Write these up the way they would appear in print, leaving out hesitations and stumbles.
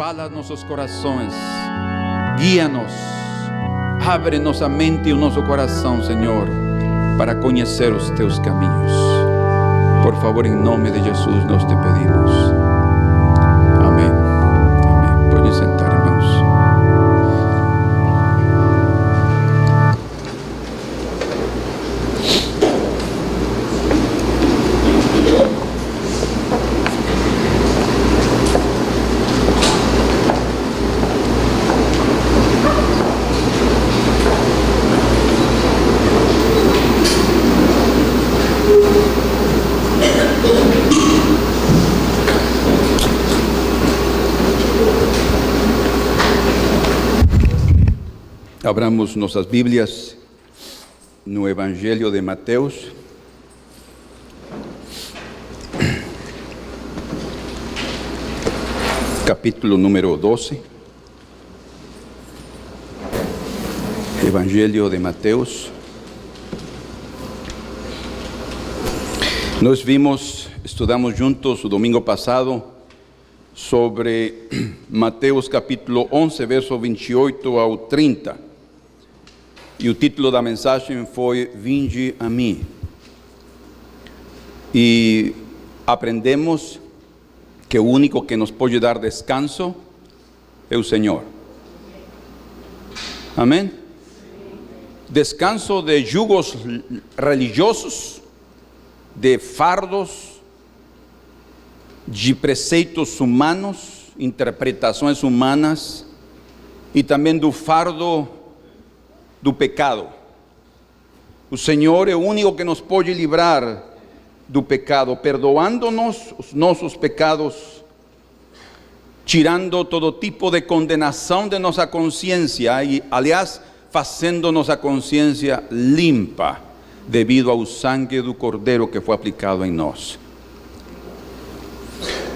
fala a nossos corações, guia-nos, abre nossa mente e o nosso coração, Senhor, para conhecer os teus caminhos. Por favor, em nome de Jesus, nós te pedimos. Amém. Amém. Podem sentar, irmãos. Abramos nossas Bíblias no Evangelho de Mateus, capítulo número 12. Evangelho de Mateus. Nós estudamos juntos o domingo passado sobre Mateus capítulo 11, verso 28 ao 30. E o título da mensagem foi Vinde a mim. E aprendemos que o único que nos pode dar descanso é o Senhor. Amém? Descanso de jugos religiosos, de fardos, de preceitos humanos, interpretações humanas, e também do fardo do pecado. O Senhor é o único que nos pode livrar do pecado, perdoando-nos os nossos pecados, tirando todo tipo de condenação de nossa consciência e, aliás, fazendo nossa consciência limpa, devido ao sangue do Cordeiro que foi aplicado em nós.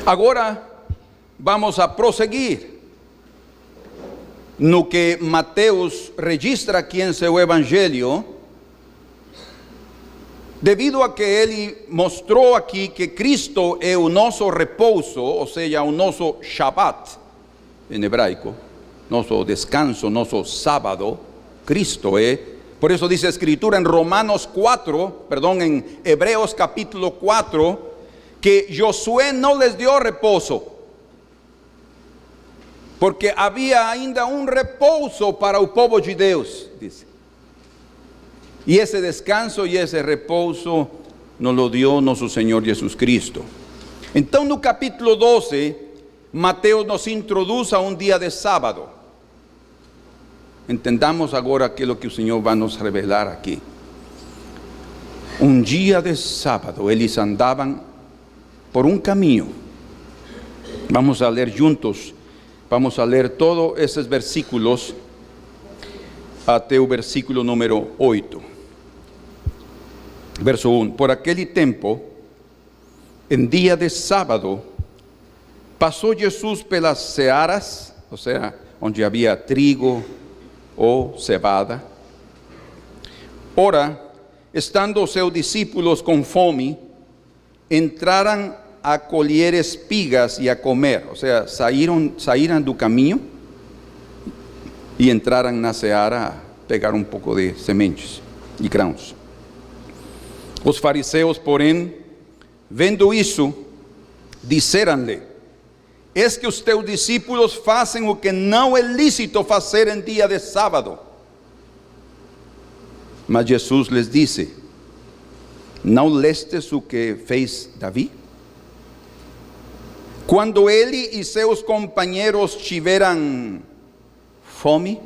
Agora, vamos a prosseguir no que Mateus registra aqui em seu Evangelho, devido a que ele mostrou aqui que Cristo é o nosso repouso, ou seja, o nosso Shabbat, em hebraico, nosso descanso, nosso sábado. Cristo é, por isso diz a Escritura em em Hebreos capítulo 4, que Josué não les dio repouso, porque havia ainda um repouso para o povo de Deus, diz. E esse descanso e esse repouso nos lo dio nosso Senhor Jesus Cristo. Então, no capítulo 12, Mateus nos introduz a um dia de sábado. Entendamos agora aquilo que o Senhor vai nos revelar aqui. Um dia de sábado, eles andavam por um caminho. Vamos a ler juntos. Vamos a ler todos esses versículos até o versículo número 8. Verso 1. Por aquele tempo, em dia de sábado, passou Jesus pelas searas, ou seja, onde havia trigo ou cevada. Ora, estando os seus discípulos com fome, entraram a colher espigas e a comer, ou seja, saíram do caminho e entraram na seara a pegar um pouco de sementes e grãos. Os fariseus, porém, vendo isso, disseram-lhe: eis que os teus discípulos fazem o que não é lícito fazer em dia de sábado. Mas Jesus lhes disse: não lestes o que fez Davi? Quando ele e seus companheiros tiveram fome,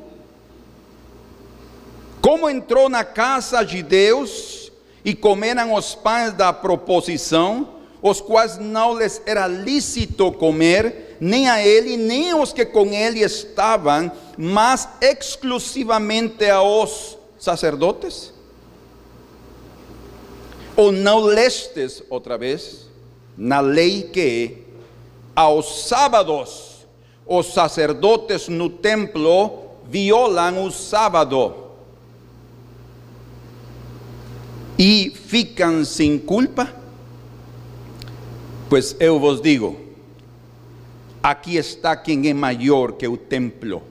como entrou na casa de Deus e comeram os pães da proposição, os quais não lhes era lícito comer, nem a ele, nem aos que com ele estavam, mas exclusivamente aos sacerdotes? Ou não lestes outra vez na lei que aos sábados os sacerdotes no templo violam o sábado e ficam sem culpa? Pois eu vos digo aqui está quem é maior que o templo.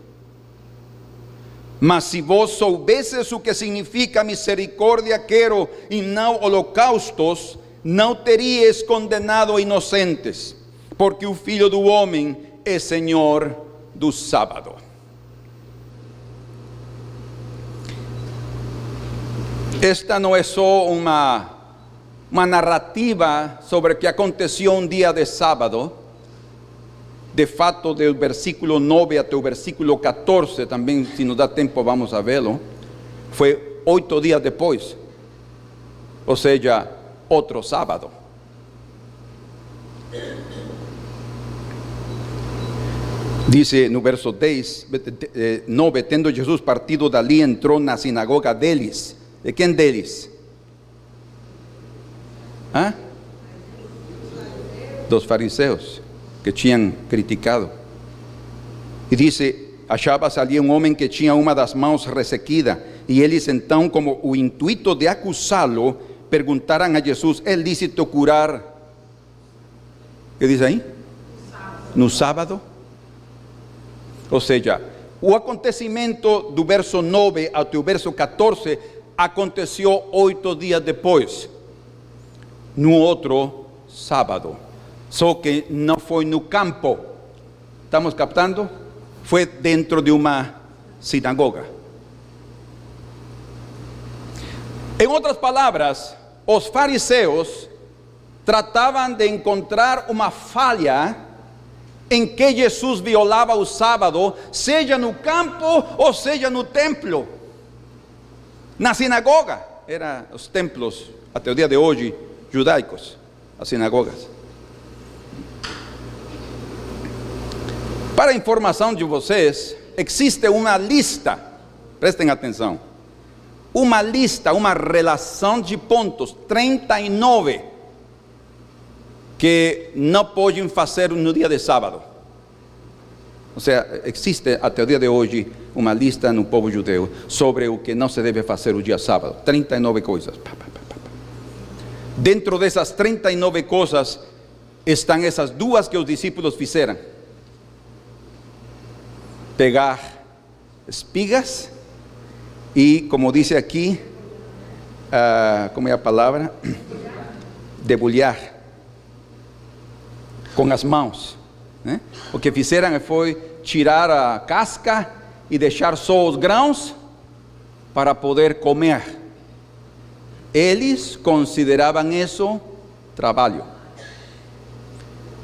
Mas se vos soubesses o que significa misericórdia quero e não holocaustos, não teríeis condenado inocentes, porque o Filho do Homem é Senhor do sábado. Esta não é só uma narrativa sobre o que aconteceu um dia de sábado. De fato, do versículo 9 até o versículo 14, também, se nos dá tempo, vamos a vê-lo. Foi 8 dias depois, ou seja, outro sábado. Dice no verso 9, tendo Jesus partido dali, entrou na sinagoga deles. ¿De quem deles? ¿Ah? Dos fariseus que tinham criticado. E disse, achava-se ali um homem que tinha uma das mãos ressequida, e eles então, como o intuito de acusá-lo, perguntaram a Jesus, é lícito curar? ¿Qué diz aí? No sábado? Ou seja, o acontecimento do verso 9 até o verso 14 aconteceu 8 dias depois, no outro sábado. Só que não foi no campo. Estamos captando? Foi dentro de uma sinagoga. Em outras palavras, os fariseus tratavam de encontrar uma falha em que Jesus violava o sábado, seja no campo ou seja no templo. Na sinagoga, eram os templos, até o dia de hoje, judaicos, as sinagogas. Para a informação de vocês, existe uma lista, prestem atenção, uma lista, uma relação de pontos, 39, que não podem fazer no dia de sábado. Ou seja, existe até o dia de hoje uma lista no povo judeu sobre o que não se deve fazer o dia sábado, 39 coisas. Dentro dessas 39 coisas, estão essas duas que os discípulos fizeram. Pegar espigas e, como diz aqui, como é a palavra? Debulhar com as mãos, né? O que fizeram foi tirar a casca e deixar só os grãos para poder comer. Eles consideravam isso trabalho.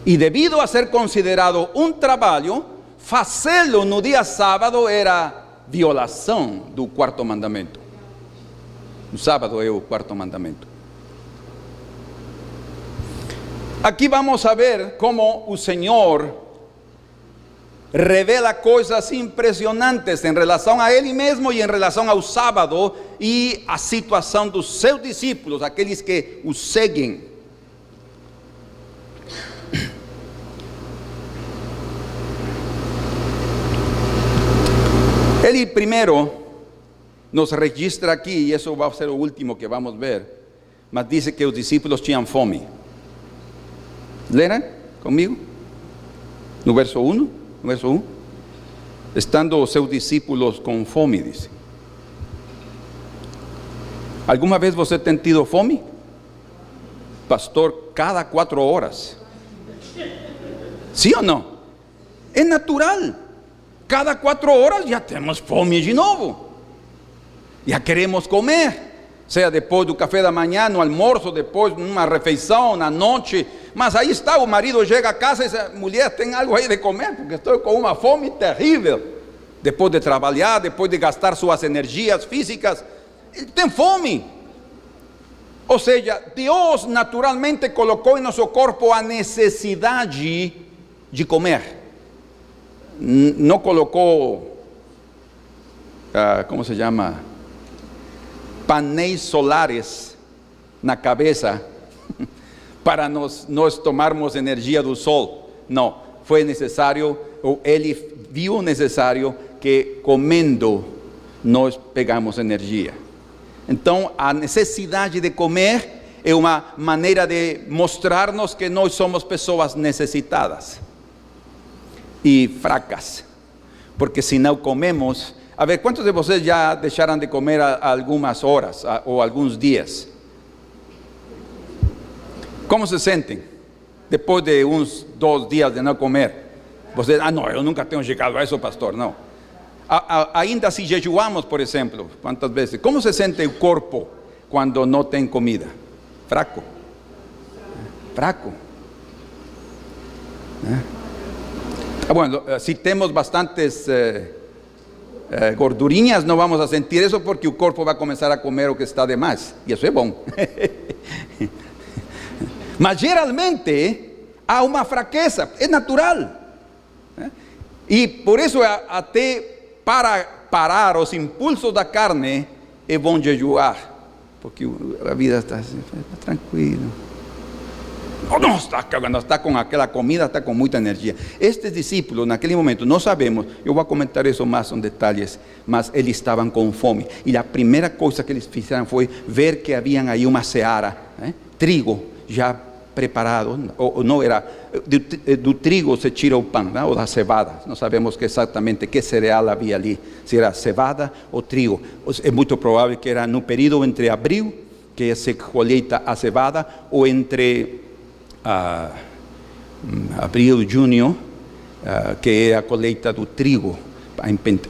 E devido a ser considerado um trabalho, fazê-lo no dia sábado era violação do quarto mandamento. O sábado é o quarto mandamento. Aqui vamos a ver como o Senhor revela coisas impressionantes em relação a Ele mesmo e em relação ao sábado e a situação dos seus discípulos, aqueles que o seguem. Ele primeiro nos registra aqui, e isso vai ser o último que vamos ver, mas diz que os discípulos tinham fome. Leram comigo? No verso 1, no verso 1. Estando os seus discípulos com fome, diz. Alguma vez você tem tido fome? Pastor, cada 4 horas. Sim ou não? É natural. Cada 4 horas já temos fome de novo. Já queremos comer. Seja depois do café da manhã, no almoço, depois numa refeição, na noite. Mas aí está, o marido chega a casa e diz, mulher, tem algo aí de comer? Porque estou com uma fome terrível. Depois de trabalhar, depois de gastar suas energias físicas, ele tem fome. Ou seja, Deus naturalmente colocou em nosso corpo a necessidade de comer. Não colocou, como se chama, painéis solares na cabeça para nós tomarmos energia do sol. Não, foi necessário, ou ele viu necessário que comendo nós pegamos energia. Então a necessidade de comer é uma maneira de mostrar-nos que nós somos pessoas necessitadas. e fracas. Porque se não comemos, a ver, quantos de vocês já deixaram de comer algumas horas ou alguns dias? Como se sentem depois de uns 2 dias de não comer? Vocês, não, eu nunca tenho chegado a isso, pastor, não. Ainda se jejuamos, por exemplo, quantas vezes? Como se sente o corpo quando não tem comida? Fraco. Fraco. Bueno, si temos bastantes gordurinhas, não vamos a sentir isso, porque o corpo vai começar a comer o que está de mais, e isso é bom. Mas geralmente há uma fraqueza, é natural, e por isso até para parar os impulsos da carne é bom jejuar, porque a vida está tranquila. Quando está com aquela comida, está com muita energia. Estes discípulos, naquele momento, não sabemos, eu vou comentar isso mais em detalhes, mas eles estavam com fome. E a primeira coisa que eles fizeram foi ver que haviam aí uma seara, trigo já preparado, ou não era, do trigo se tira o pão, ou da cevada. Não sabemos exatamente que cereal havia ali, se era cevada ou trigo. É muito provável que era no período entre abril, que se colheita a cevada, ou entre abril e junho, que é a colheita do trigo,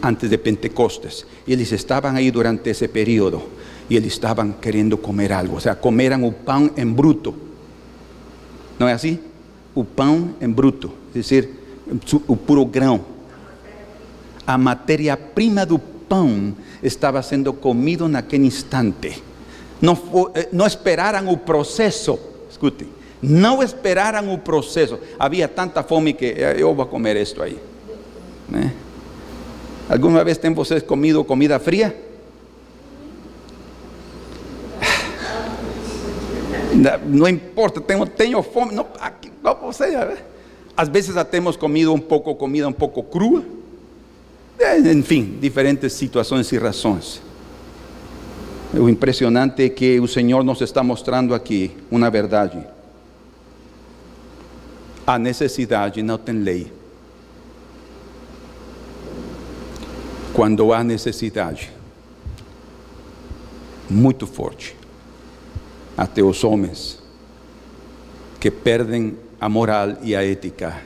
antes de Pentecostes. E eles estavam aí durante esse período, e eles estavam querendo comer algo, ou seja, comeram o pão em bruto. Não é assim? O pão em bruto, é dizer, o puro grão. A matéria-prima do pão estava sendo comido naquele instante. Não esperaram o processo, escutem. Não esperaram o processo. Havia tanta fome que eu vou comer isto aí. Alguma vez tem vocês comido comida fria? Não importa, tenho fome. Não, você, às vezes já temos comido comida um pouco crua. Enfim, diferentes situações e razões. O impressionante é que o Senhor nos está mostrando aqui uma verdade. A necessidade não tem lei. Quando há necessidade muito forte, até os homens que perdem a moral e a ética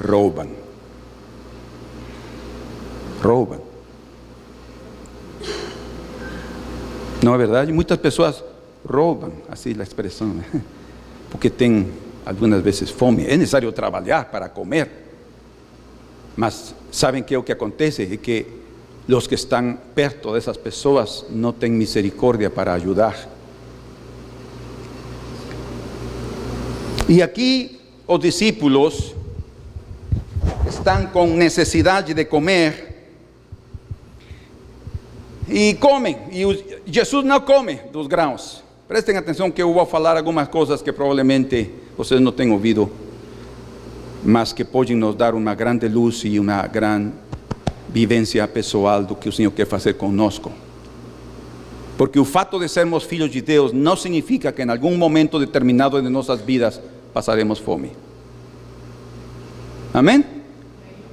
roubam. Não é verdade? Muitas pessoas roubam, assim a expressão, porque tem algumas vezes fome. É necessário trabalhar para comer, mas sabem que o que acontece é que os que estão perto dessas pessoas não têm misericórdia para ajudar. E aqui os discípulos estão com necessidade de comer e comem, e Jesus não come dos grãos. Prestem atenção que eu vou falar algumas coisas que provavelmente vocês não têm ouvido, mas que podem nos dar uma grande luz e uma grande vivência pessoal do que o Senhor quer fazer conosco. Porque o fato de sermos filhos de Deus não significa que em algum momento determinado de nossas vidas passaremos fome. Amém?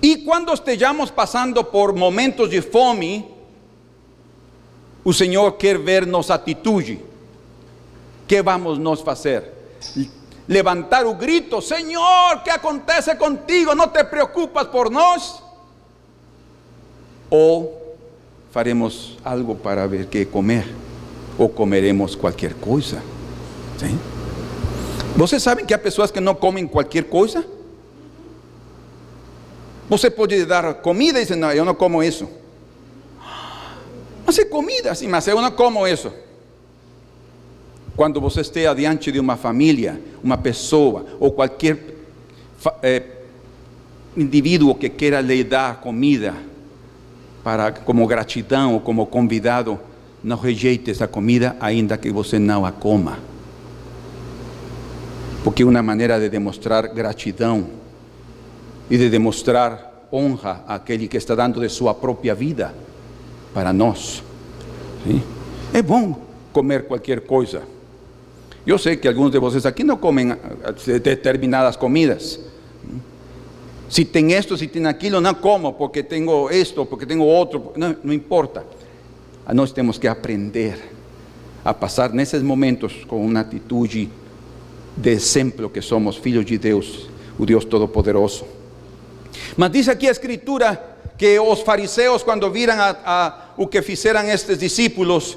E quando estejamos passando por momentos de fome, o Senhor quer ver nossa atitude. Que vamos nós fazer? Levantar o grito: Senhor, que acontece contigo? Não te preocupas por nós? Ou faremos algo para ver que comer? Ou comeremos qualquer coisa? Sim? Vocês sabem que há pessoas que não comem qualquer coisa? Você pode dar comida e dizer: não, eu não como isso. Mas é comida, sim, mas eu não como isso. Quando você esteja diante de uma família, uma pessoa ou qualquer indivíduo que queira lhe dar comida como gratidão ou como convidado, não rejeite essa comida ainda que você não a coma. Porque é uma maneira de demonstrar gratidão e de demonstrar honra àquele que está dando de sua própria vida para nós. Sim? É bom comer qualquer coisa. Eu sei que alguns de vocês aqui não comem determinadas comidas, Si tem esto, si tem aquilo, não como, porque tenho esto, porque tenho outro. Não importa. Nós temos que aprender a passar nesses momentos com uma atitude de exemplo que somos filhos de Deus, o Deus Todo-Poderoso. Mas diz aqui a Escritura que os fariseus, quando viram o que fizeram estes discípulos,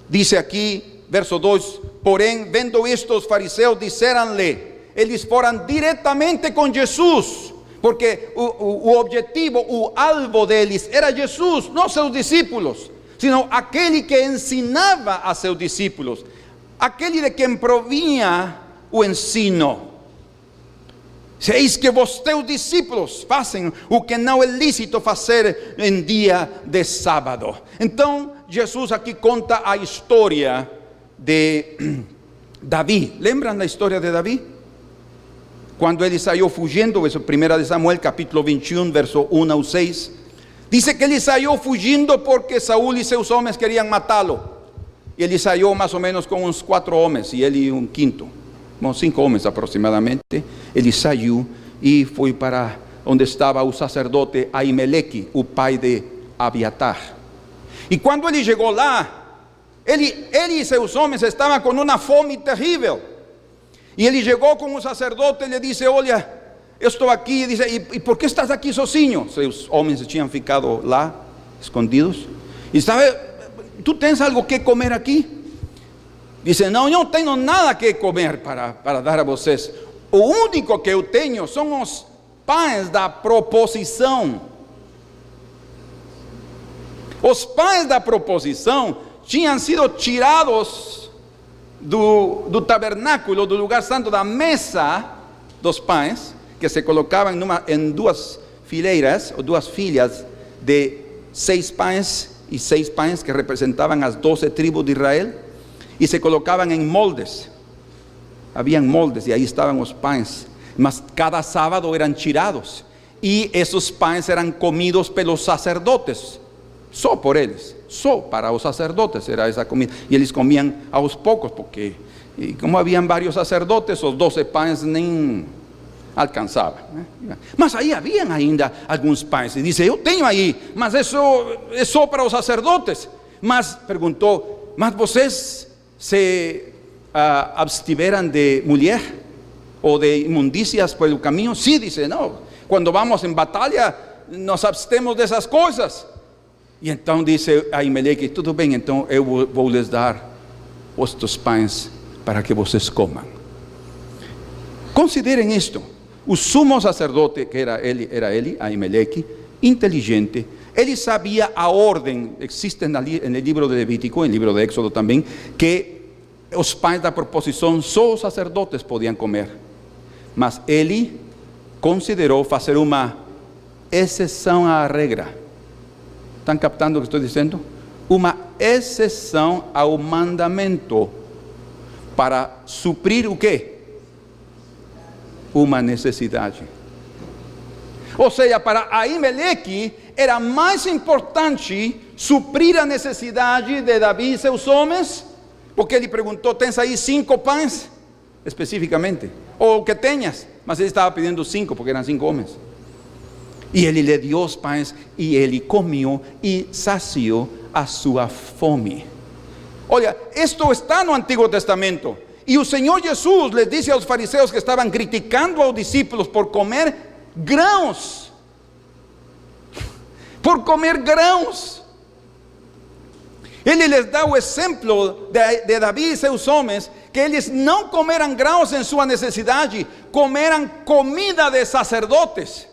diz aqui, verso 2: porém, vendo isto, os fariseus disseram-lhe, eles foram diretamente com Jesus, porque o objetivo, o alvo deles era Jesus, não seus discípulos, sino aquele que ensinava a seus discípulos, aquele de quem provinha o ensino. Eis que vos teus discípulos fazem o que não é lícito fazer em dia de sábado. Então Jesus aqui conta a história de Davi. Lembram da história de Davi? Quando ele saiu fugindo, isso 1 Samuel capítulo 21, verso 1 ao 6. Diz que ele saiu fugindo porque Saúl e seus homens queriam matá-lo. E ele saiu mais ou menos com uns 4 homens, e ele um quinto. 5 homens aproximadamente. Ele saiu e foi para onde estava o sacerdote Aimeleque, o pai de Abiatar. E quando ele chegou lá, ele e seus homens estavam com uma fome terrível. E ele chegou com o sacerdote e lhe disse: olha, eu estou aqui. E diz: e por que estás aqui sozinho? Seus homens tinham ficado lá, escondidos. E sabe, tu tens algo que comer aqui? Dice: não, eu não tenho nada que comer para dar a vocês. O único que eu tenho são os pães da proposição. Os pães da proposição tinham sido tirados do tabernáculo, do lugar santo, da mesa dos pães, que se colocavam em 2 fileiras, ou 2 filhas de 6 pães e 6 pães, que representavam as 12 tribos de Israel. E se colocavam em moldes. Habían moldes e aí estavam os pães. Mas cada sábado eram tirados. E esses pães eram comidos pelos sacerdotes. Só por eles. Só para os sacerdotes era essa comida. E eles comiam aos poucos, porque como haviam vários sacerdotes, os 12 pães nem alcançavam, né? Mas aí haviam ainda alguns pães. E disse: eu tenho aí, mas isso é só para os sacerdotes. Mas perguntou: mas vocês se abstiveram de mulher ou de inmundícias pelo caminho? Sim, dice, não. Quando vamos em batalha, nos abstemos dessas coisas. E então disse Aimeleque: tudo bem, então eu vou lhes dar estes pães para que vocês comam. Considerem isto: o sumo sacerdote, que era ele, Aimeleque, inteligente, ele sabia a ordem. Existe no livro de Levítico, no livro de Éxodo também, que os pães da proposição só os sacerdotes podiam comer. Mas ele considerou fazer uma exceção à regra. Estão captando o que estou dizendo? Uma exceção ao mandamento, para suprir o quê? Uma necessidade. Ou seja, para Aimeleque era mais importante suprir a necessidade de Davi e seus homens, porque ele perguntou: tens aí 5 pães? Especificamente, ou o que tenhas. Mas ele estava pedindo 5, porque eram 5 homens. E ele lhe deu os pães, e ele comeu e saciou a sua fome. Olha, isto está no Antigo Testamento. E o Senhor Jesus les disse aos fariseus que estavam criticando aos discípulos por comer grãos. Por comer grãos. Ele les dá o exemplo de Davi e seus homens, que eles não comeram grãos em sua necessidade, comeram comida de sacerdotes.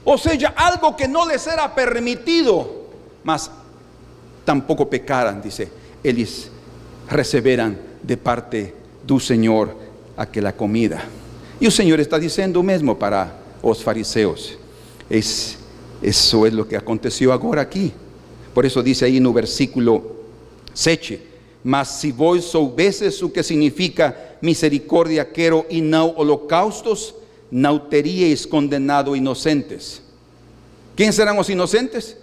Ou seja, algo que não les era permitido, mas tampouco pecaram, dice. Eles receberam de parte do Senhor aquela comida. E o Senhor está dizendo o mesmo para os fariseus. Isso é o que aconteceu agora aqui. Por isso diz aí no versículo 7: mas se vós soubesseis o que significa misericórdia quero e não holocaustos, não teríeis condenado inocentes. Quem serão os inocentes?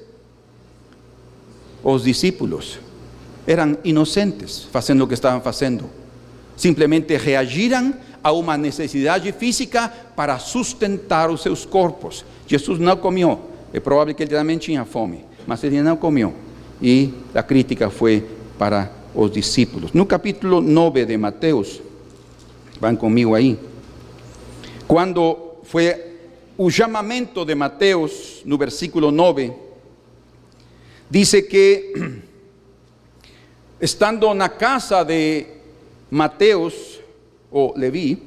Os discípulos. Eram inocentes fazendo o que estavam fazendo. Simplesmente reagiram a uma necessidade física para sustentar os seus corpos. Jesus não comeu, é provável que ele também tinha fome, mas ele não comeu. E a crítica foi para os discípulos. No capítulo 9 de Mateus, vão comigo aí, quando foi o chamamento de Mateus, no versículo 9, diz que, estando na casa de Mateus, ou Levi,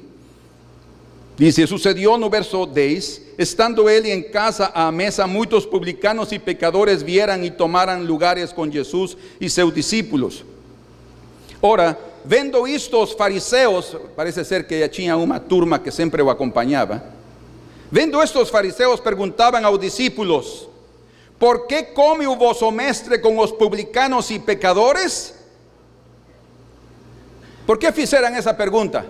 dice, sucedió no verso 10, estando ele em casa à mesa, muitos publicanos e pecadores vieram e tomaram lugares com Jesus e seus discípulos. Ora, vendo isto, os fariseus, parece ser que tinha uma turma que sempre o acompanhava, vendo estos fariseus, perguntavam aos discípulos, por que come o vosso mestre com os publicanos e pecadores? Por que fizeram essa pergunta?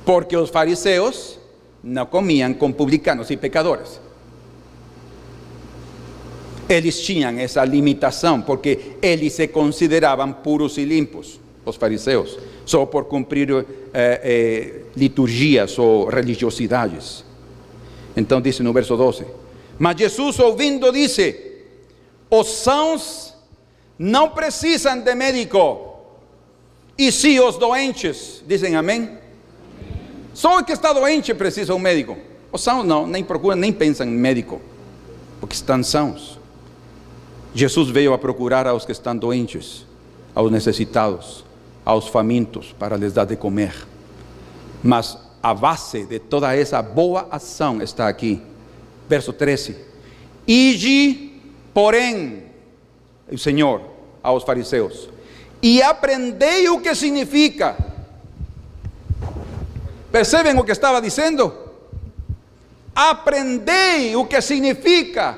Porque os fariseus não comiam com publicanos e pecadores. Eles tinham essa limitação, porque eles se consideravam puros e limpos, os fariseus, só por cumprir liturgias ou religiosidades. Então diz no verso 12, mas Jesus ouvindo disse, os sãos não precisam de médico, e sim os doentes. Dizem amém? Só o que está doente precisa um médico. Os sãos não, nem procuram, nem pensam em médico, porque estão sãos. Jesus veio a procurar aos que estão doentes, aos necessitados, aos famintos, para lhes dar de comer. Mas a base de toda essa boa ação está aqui. Verso 13. Ide, porém, o Senhor aos fariseus, e aprendei o que significa. Percebem o que estava dizendo? Aprendei o que significa.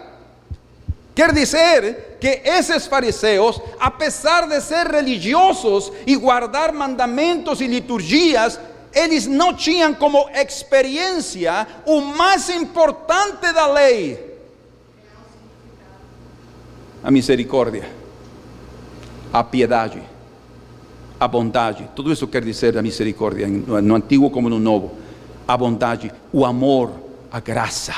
Quer dizer que esses fariseus, apesar de ser religiosos e guardar mandamentos e liturgias, eles não tinham como experiência o mais importante da lei: a misericórdia, a piedade, a bondade. Tudo isso quer dizer a misericórdia, no Antigo como no Novo. A bondade, o amor, a graça.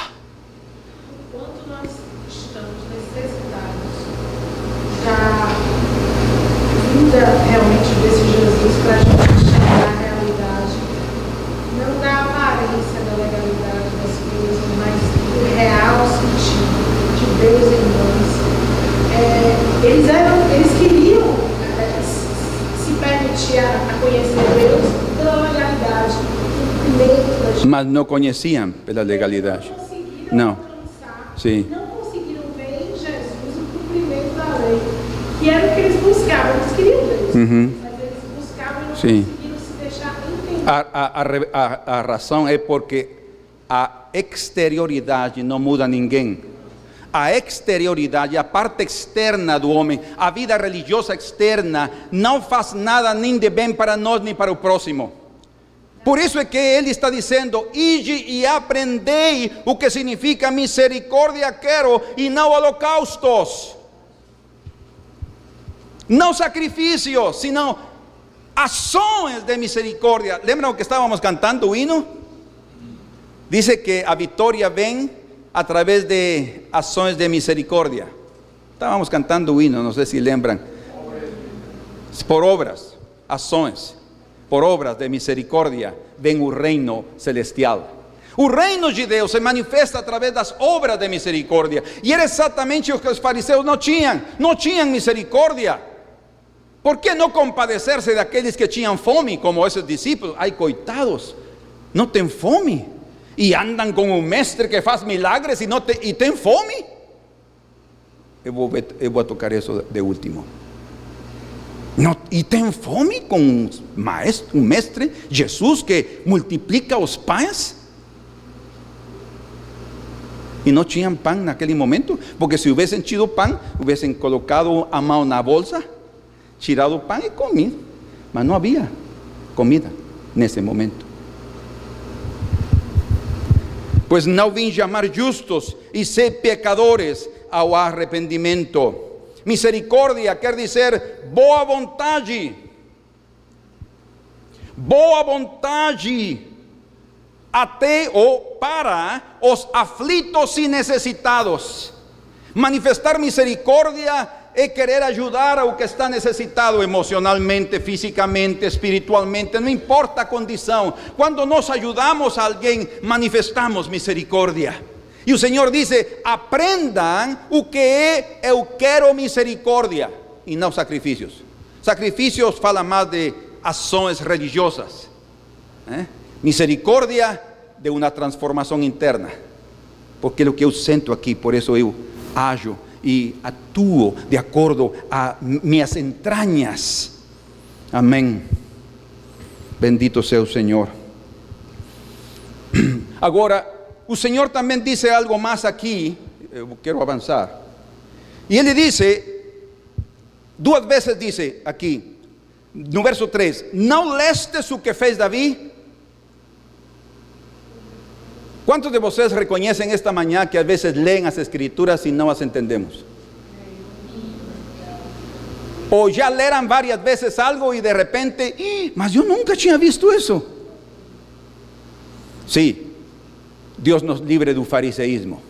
Enquanto nós estamos necessitados da vida realmente desse Jesus, para a gente enxergar a realidade, não da aparência da legalidade das coisas, mas do real sentido de Deus em nós. Eles queriam se permitir a conhecer Deus pela legalidade, mas não conheciam pela legalidade. Não. Sim. Não conseguiram ver em Jesus o cumprimento da lei, que era o que eles buscavam. Eles queriam Deus, mas eles buscavam e não conseguiram se deixar entender. A razão é porque a exterioridade não muda ninguém. A exterioridade, a parte externa do homem, a vida religiosa externa, não faz nada nem de bem para nós nem para o próximo. Por isso é que ele está dizendo, ide e aprendei o que significa misericórdia quero e não holocaustos, não sacrifícios, sino ações de misericórdia. Lembram que estávamos cantando o hino? Dice que a vitória vem a través de ações de misericórdia. Estábamos cantando o hino, não sei se lembram. Por obras, ações, por obras de misericórdia, vem o reino celestial. O reino de Deus se manifesta através das obras de misericórdia. E era exatamente o que os fariseus não tinham misericórdia. Por que não compadecer-se daqueles que tinham fome, como esses discípulos? Ai, coitados, não têm fome. E andam com um mestre que faz milagres e tem fome. Eu vou tocar isso de último. Não, e tem fome com um mestre, Jesus, que multiplica os pães. E não tinham pão naquele momento, porque se houvessem tido pão, houvessem colocado a mão na bolsa, tirado o pão e comido. Mas não havia comida nesse momento. Pois não vim chamar justos e ser pecadores ao arrependimento. Misericórdia quer dizer boa vontade. boa vontade até ou para os aflitos e necessitados. Manifestar misericórdia é querer ajudar ao que está necessitado emocionalmente, fisicamente, espiritualmente, não importa a condição. Quando nós ajudamos a alguém, manifestamos misericórdia. E o Senhor diz: aprendam o que é eu quero misericórdia e não sacrifícios. Sacrifícios fala mais de ações religiosas. Misericórdia de uma transformação interna. Porque é o que eu sinto aqui, por isso eu ajo e atuo de acordo a minhas entranhas. Amém. Bendito seja o Senhor. Agora, o Senhor também disse algo mais aqui. Eu quero avançar. E Ele disse, duas vezes disse aqui, no verso 3: não lestes o que fez Davi? Quantos de vocês reconhecem esta manhã que às vezes leem as escrituras e não as entendemos? Ou já leram várias vezes algo e de repente, mas eu nunca tinha visto isso. Sim, Deus nos livre do fariseísmo.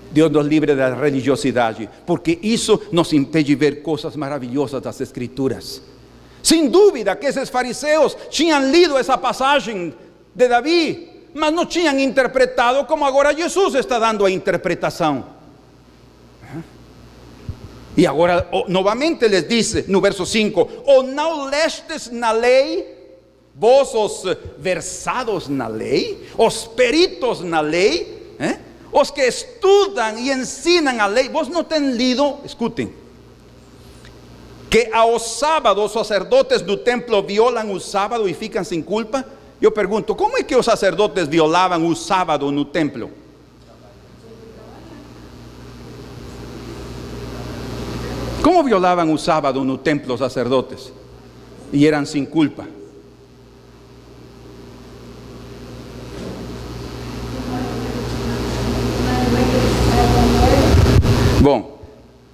Deus nos livre da religiosidade, porque isso nos impede de ver coisas maravilhosas das escrituras. Sem dúvida que esses fariseus tinham lido essa passagem de Davi, mas não tinham interpretado como agora Jesus está dando a interpretação. E agora, novamente lhes diz no verso 5: ou não lestes na lei, vós os versados na lei, os peritos na lei, os que estudam e ensinam a lei, vós não têm lido, escutem, que aos sábados os sacerdotes do templo violam o sábado e ficam sem culpa? Eu pergunto, como é que os sacerdotes violavam o sábado no templo? Como violavam o sábado no templo os sacerdotes? E eram sem culpa. Bom,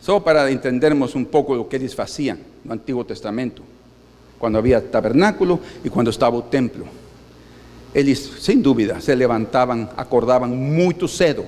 só para entendermos um pouco o que eles faziam no Antigo Testamento, quando havia tabernáculo e quando estava o templo. Eles, sem dúvida, se levantavam, acordavam muito cedo,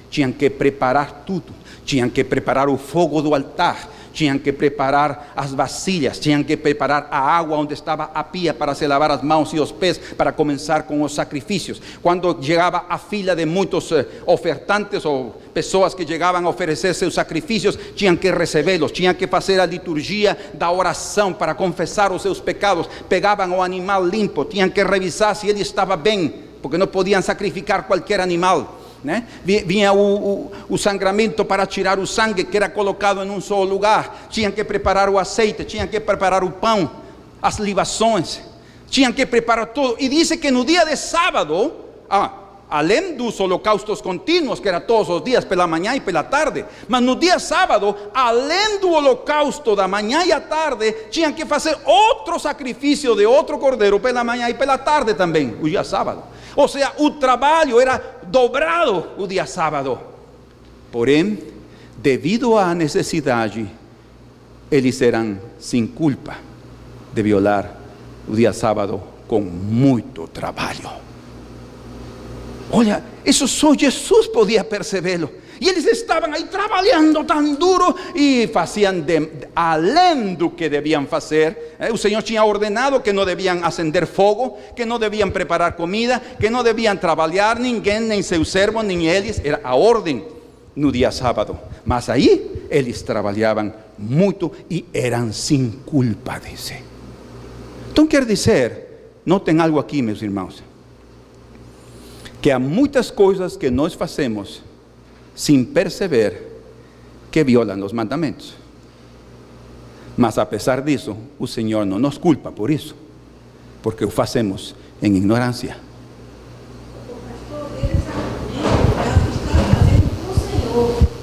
tinham que preparar tudo, tinham que preparar o fogo do altar, tinham que preparar as vasilhas, tinham que preparar a água onde estava a pia para se lavar as mãos e os pés, para começar com os sacrifícios. Quando chegava a fila de muitos ofertantes ou pessoas que chegavam a oferecer seus sacrifícios, tinham que recebê-los, tinham que fazer a liturgia da oração para confessar os seus pecados. Pegavam o animal limpo, tinham que revisar se ele estava bem, porque não podiam sacrificar qualquer animal. Vinha o sangramento para tirar o sangue que era colocado em um só lugar. Tinham que preparar o azeite, tinham que preparar o pão, as libações, tinham que preparar tudo. E diz que no dia de sábado, além dos holocaustos contínuos, que era todos os dias, pela manhã e pela tarde, mas no dia sábado, além do holocausto da manhã e à tarde, tinham que fazer outro sacrifício de outro cordeiro pela manhã e pela tarde também, o dia sábado. Ou seja, o trabalho era dobrado o dia sábado. Porém, devido à necessidade, eles eram sem culpa de violar o dia sábado com muito trabalho. Olha, isso só Jesus podia percebê-lo. E eles estavam aí trabalhando tão duro e faziam além do que deviam fazer. O Senhor tinha ordenado que não deviam acender fogo, que não deviam preparar comida, que não deviam trabalhar ninguém, nem seus servos, nem eles. Era a ordem no dia sábado. Mas aí eles trabalhavam muito e eram sem culpa, diz. Então quer dizer, notem algo aqui, meus irmãos, que há muitas coisas que nós fazemos sem perceber que violam os mandamentos. Mas apesar disso, o Senhor não nos culpa por isso, porque o fazemos em ignorância.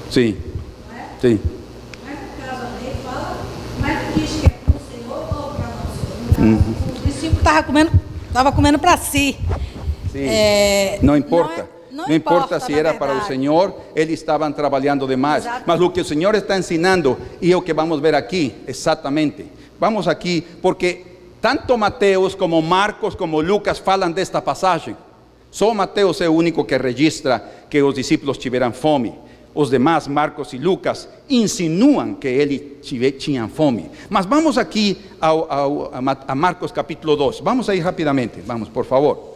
Sim, sim. Mas no caso a lei fala, mas diz que é para o Senhor ou para nós? O discípulo estava comendo para si. Sim. Não importa. Não importa se era para o Senhor, eles estavam trabalhando demais. Exato. Mas o que o Senhor está ensinando, e é o que vamos ver aqui, exatamente. Vamos aqui, porque Tanto Mateus como Marcos como Lucas falam desta passagem. Só Mateus é o único que registra que os discípulos tiveram fome. Os demais, Marcos e Lucas, insinuam que eles tinham fome. Mas vamos aqui a Marcos capítulo 2. Vamos aí rapidamente, vamos, por favor,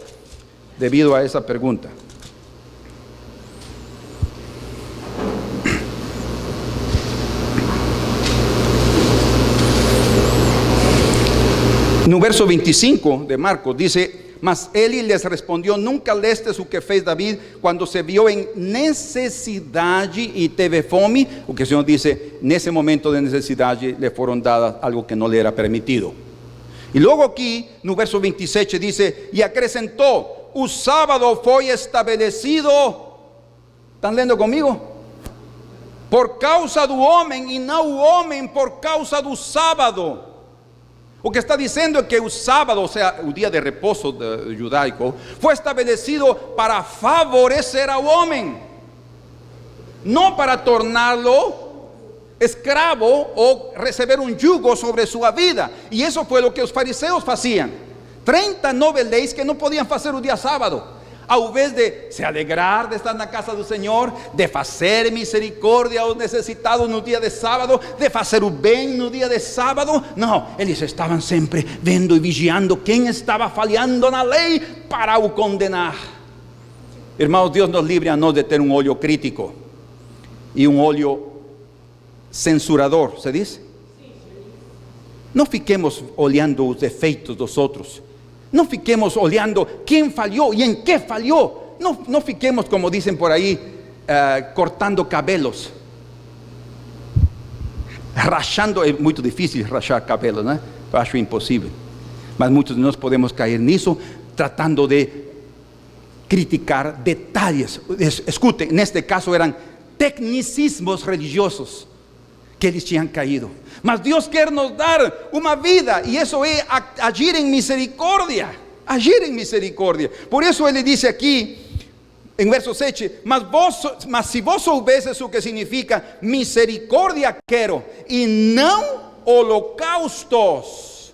devido a essa pergunta. No verso 25 de Marcos dice: mas ele les respondió: nunca lestes o que fez David quando se viu em necessidade e teve fome. O que o Senhor disse: nesse momento de necessidade lhe foram dadas algo que não lhe era permitido. E logo aqui no verso 27 diz: e acrescentou: o sábado foi estabelecido. ¿Estão lendo comigo? Por causa do homem e não o homem por causa do sábado. O que está dizendo é que o sábado, ou seja, o dia de repouso judaico, foi estabelecido para favorecer ao homem, não para torná-lo escravo ou receber um jugo sobre sua vida. E isso foi o que os fariseus faziam. 39 leis que não podiam fazer o dia sábado. Ao invés de se alegrar de estar na casa do Senhor, de fazer misericórdia aos necessitados no dia de sábado, de fazer o bem no dia de sábado, não, eles estavam sempre vendo e vigiando quem estava falhando na lei para o condenar. Irmãos, Deus nos livre a nós de ter um olho crítico e um olho censurador, ¿se diz? Não fiquemos olhando os defeitos dos outros. Não fiquemos olhando quem falhou e em que falhou. Não fiquemos, como dizem por aí, cortando cabelos. Rachando, é muito difícil rachar cabelos, né? Eu acho impossível. Mas muitos de nós podemos cair nisso, tratando de criticar detalhes. Escutem, neste caso eram tecnicismos religiosos que eles tinham caído. Mas Deus quer nos dar uma vida, e isso é agir em misericórdia. Agir em misericórdia. Por isso ele disse aqui, em verso 7, mas se vos soubesses o que significa misericórdia quero, e não holocaustos,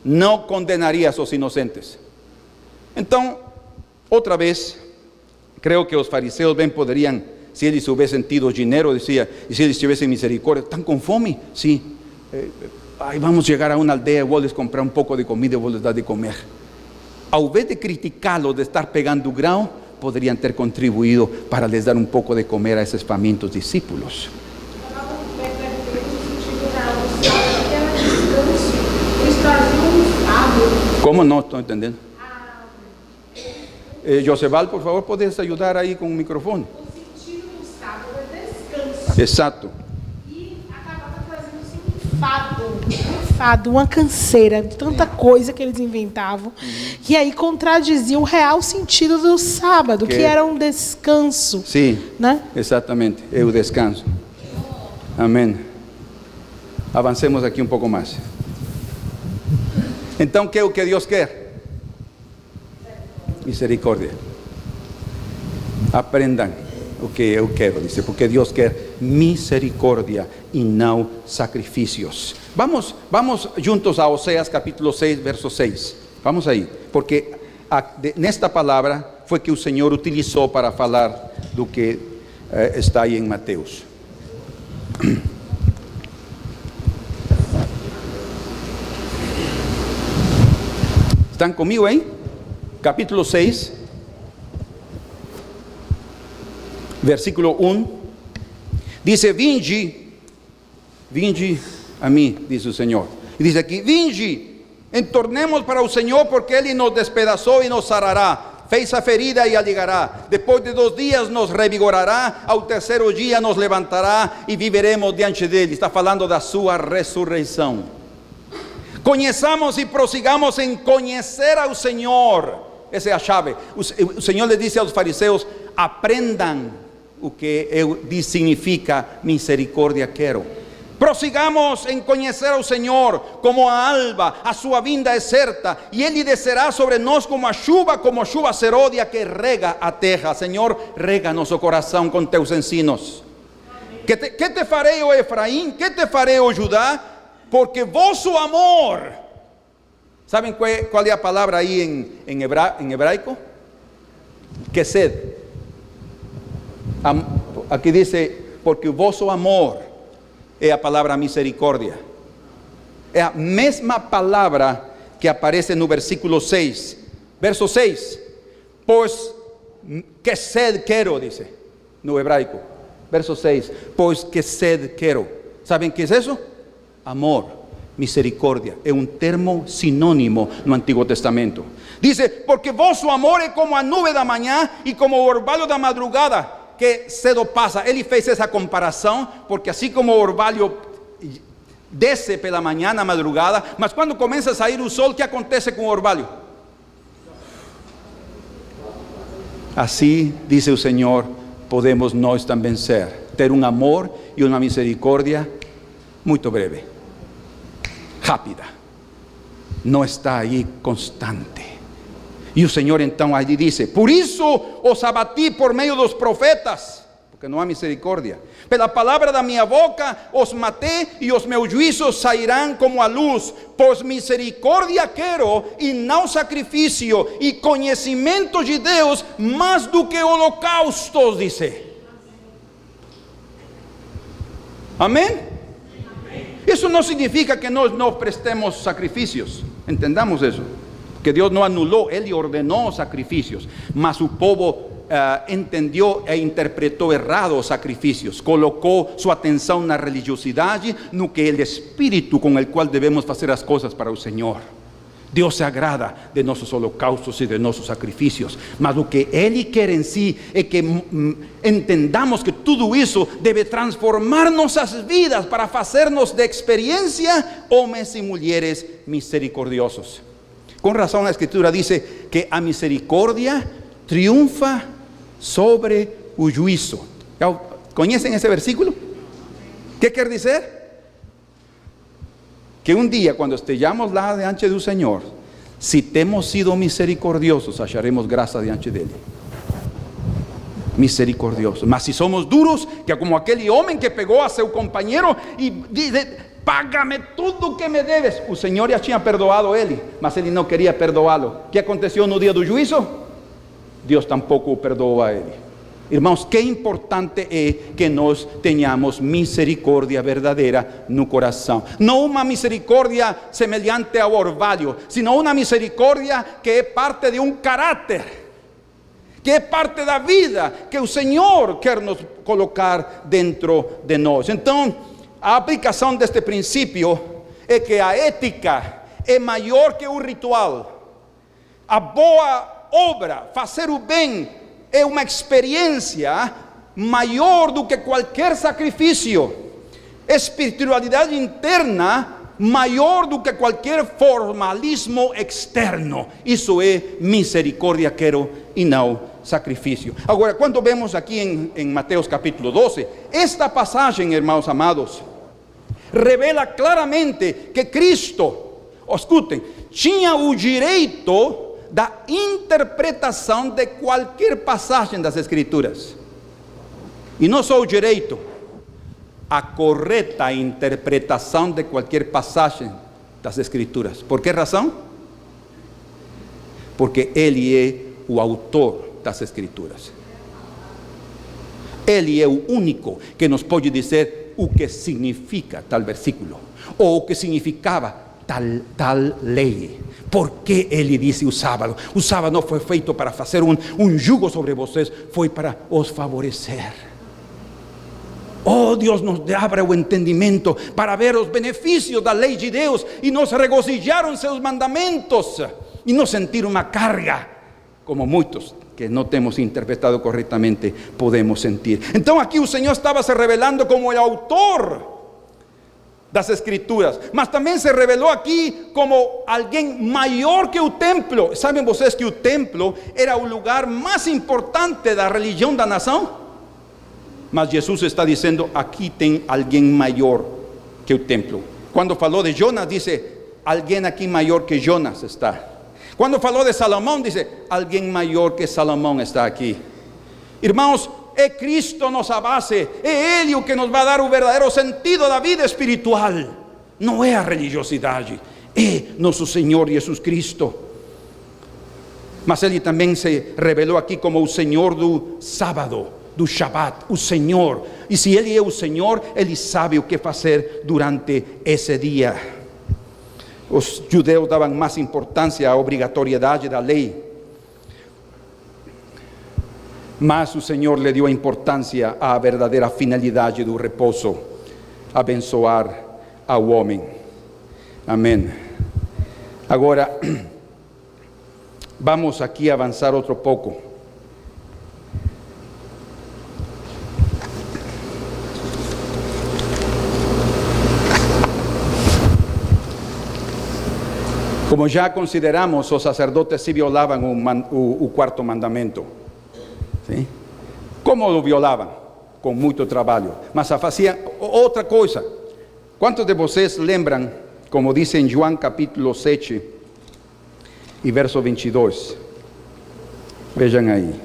não condenarias os inocentes. Então, outra vez, creio que os fariseus bem poderiam, se eles houvessem tido dinheiro, dizia, e se eles tivessem misericórdia, estão com fome? Sim. Aí vamos chegar a uma aldeia, vou lhes comprar um pouco de comida e vou lhes dar de comer. Ao invés de criticá-los de estar pegando grão, poderiam ter contribuído para lhes dar um pouco de comer a esses famintos discípulos. Como não estou entendendo? Joseval, por favor, podes ajudar aí com o microfone? Exato. E acabava trazendo assim um enfado, uma canseira, tanta coisa que eles inventavam, que aí contradizia o real sentido do sábado, que era um descanso. Sim, né? Exatamente, é o descanso. Amém. Avancemos aqui um pouco mais. Então, o que é o que Deus quer? Misericórdia. Aprendam o que eu quero, dice, porque Deus quer misericórdia e não sacrifícios. Vamos juntos a Oseas capítulo 6, verso 6. Vamos aí, porque nesta palavra foi que o Senhor utilizou para falar do que está aí em Mateus. ¿Están comigo aí? Capítulo 6, versículo 1, dice: vinde a mim, diz o Senhor. E diz aqui: vinde, entornemos para o Senhor, porque Ele nos despedaçou e nos sarará, fez a ferida e a ligará, depois de 2 dias nos revigorará, ao terceiro dia nos levantará e viveremos diante dele. Está falando da sua ressurreição. Conheçamos e prossigamos em conhecer ao Senhor. Essa é a chave. O Senhor lhe disse aos fariseus: aprendam o que significa misericórdia quero. Prossigamos em conhecer ao Senhor como a alba, a sua vinda é certa, e Ele descerá sobre nós como chuva seródia que rega a terra. Senhor, rega nosso coração com teus ensinos. Que te farei, ó Efraim? Que te farei, ó Judá? Porque vosso amor ¿Saben cuál es la palabra ahí en hebraico? Kesed. Aquí dice, porque vosso amor es la palabra misericordia. Es la misma palabra que aparece en el versículo 6. Verso 6. Pues kesed quiero, dice, no hebraico. Verso 6. Pues kesed quiero. ¿Saben qué es eso? Amor. Misericordia, es un termo sinónimo no Antiguo Testamento. Dice, porque vosso amor es como a nube da manhã e como o orvalho da madrugada, que cedo passa. Ele fez essa comparação, porque assim como o orvalho desce pela manhã na madrugada, mas quando começa a sair o sol, o que acontece com o orvalho? Assim, dice o Senhor, podemos nós também ser, ter um amor e uma misericórdia muito breve, rápida, não está aí constante. E o Senhor então aí diz, por isso os abati por meio dos profetas, porque não há misericórdia. Pela palavra da minha boca os matei, e os meus juízos sairão como a luz. Pois misericórdia quero e não sacrifício, e conhecimento de Deus mais do que holocaustos, diz. Amém? Isso não significa que nós não prestemos sacrifícios, entendamos isso, porque Deus não anulou, Ele ordenou sacrifícios, mas o povo entendeu e interpretou errado os sacrifícios, colocou sua atenção na religiosidade, no que é o espírito com o qual devemos fazer as coisas para o Senhor. Deus se agrada de nossos holocaustos e de nossos sacrifícios, mas o que Ele quer em si é que entendamos que tudo isso deve transformar nossas vidas para fazer-nos de experiência homens e mulheres misericordiosos. Com razão a Escritura diz que a misericórdia triunfa sobre o juízo. ¿Conocen ese versículo? ¿Qué quiere decir? Que un día cuando estemos lá diante do Senhor, si temos sido misericordiosos, acharemos graça diante dele. Misericordiosos. Mas si somos duros, que como aquele homem que pegou a seu companheiro e dice, págame tudo que me debes. O Senhor já tinha perdoado ele, mas ele não queria perdoá-lo. O que aconteceu no dia do juízo? Deus tampouco o perdoou a ele. Irmãos, que importante é que nós tenhamos misericórdia verdadeira no coração. Não uma misericórdia semelhante ao orvalho, sino uma misericórdia que é parte de um caráter, que é parte da vida que o Senhor quer nos colocar dentro de nós. Então, a aplicação deste princípio é que a ética é maior que o ritual. A boa obra, fazer o bem, é uma experiência maior do que qualquer sacrifício. Espiritualidade interna maior do que qualquer formalismo externo. Isso é misericórdia quero e não sacrifício. Agora, quando vemos aqui em Mateus capítulo 12, esta passagem, irmãos amados, revela claramente que Cristo, escutem, tinha o direito da interpretação de qualquer passagem das Escrituras. E não só o direito, a correta interpretação de qualquer passagem das Escrituras. Por que razão? Porque Ele é o autor das Escrituras. Ele é o único que nos pode dizer o que significa tal versículo, ou o que significava tal lei. Por que ele disse o sábado? O sábado não foi feito para fazer um jugo sobre vocês, foi para os favorecer. Oh, Deus nos abre o entendimento para ver os benefícios da lei de Deus e nos regozijar em seus mandamentos e não sentir uma carga, como muitos que não temos interpretado corretamente podemos sentir. Então aqui o Senhor estava se revelando como o autor das Escrituras, mas também se revelou aqui como alguém maior que o templo. Sabem vocês que o templo era o lugar mais importante da religião da nação? Mas Jesus está dizendo, aqui tem alguém maior que o templo. Quando falou de Jonas, disse, alguém aqui maior que Jonas está. Quando falou de Salomão, disse, alguém maior que Salomão está aqui. Irmãos, é Cristo nossa base, é Ele o que nos vai dar o verdadeiro sentido da vida espiritual. Não é a religiosidade, é nosso Senhor Jesus Cristo. Mas Ele também se revelou aqui como o Senhor do sábado, do Shabat, o Senhor. E se Ele é o Senhor, Ele sabe o que fazer durante esse dia. Os judeus davam mais importância à obrigatoriedade da lei, mas o Senhor lhe deu importância à verdadeira finalidade do repouso, abençoar ao homem. Amém. Agora, vamos aqui avançar outro pouco. Como já consideramos, os sacerdotes se violavam o quarto mandamento. ¿Sí? Como lo violavam? Com muito trabalho. Mas faziam outra coisa. Quantos de vocês lembram, como diz em João capítulo 7 e verso 22? Vejam aí.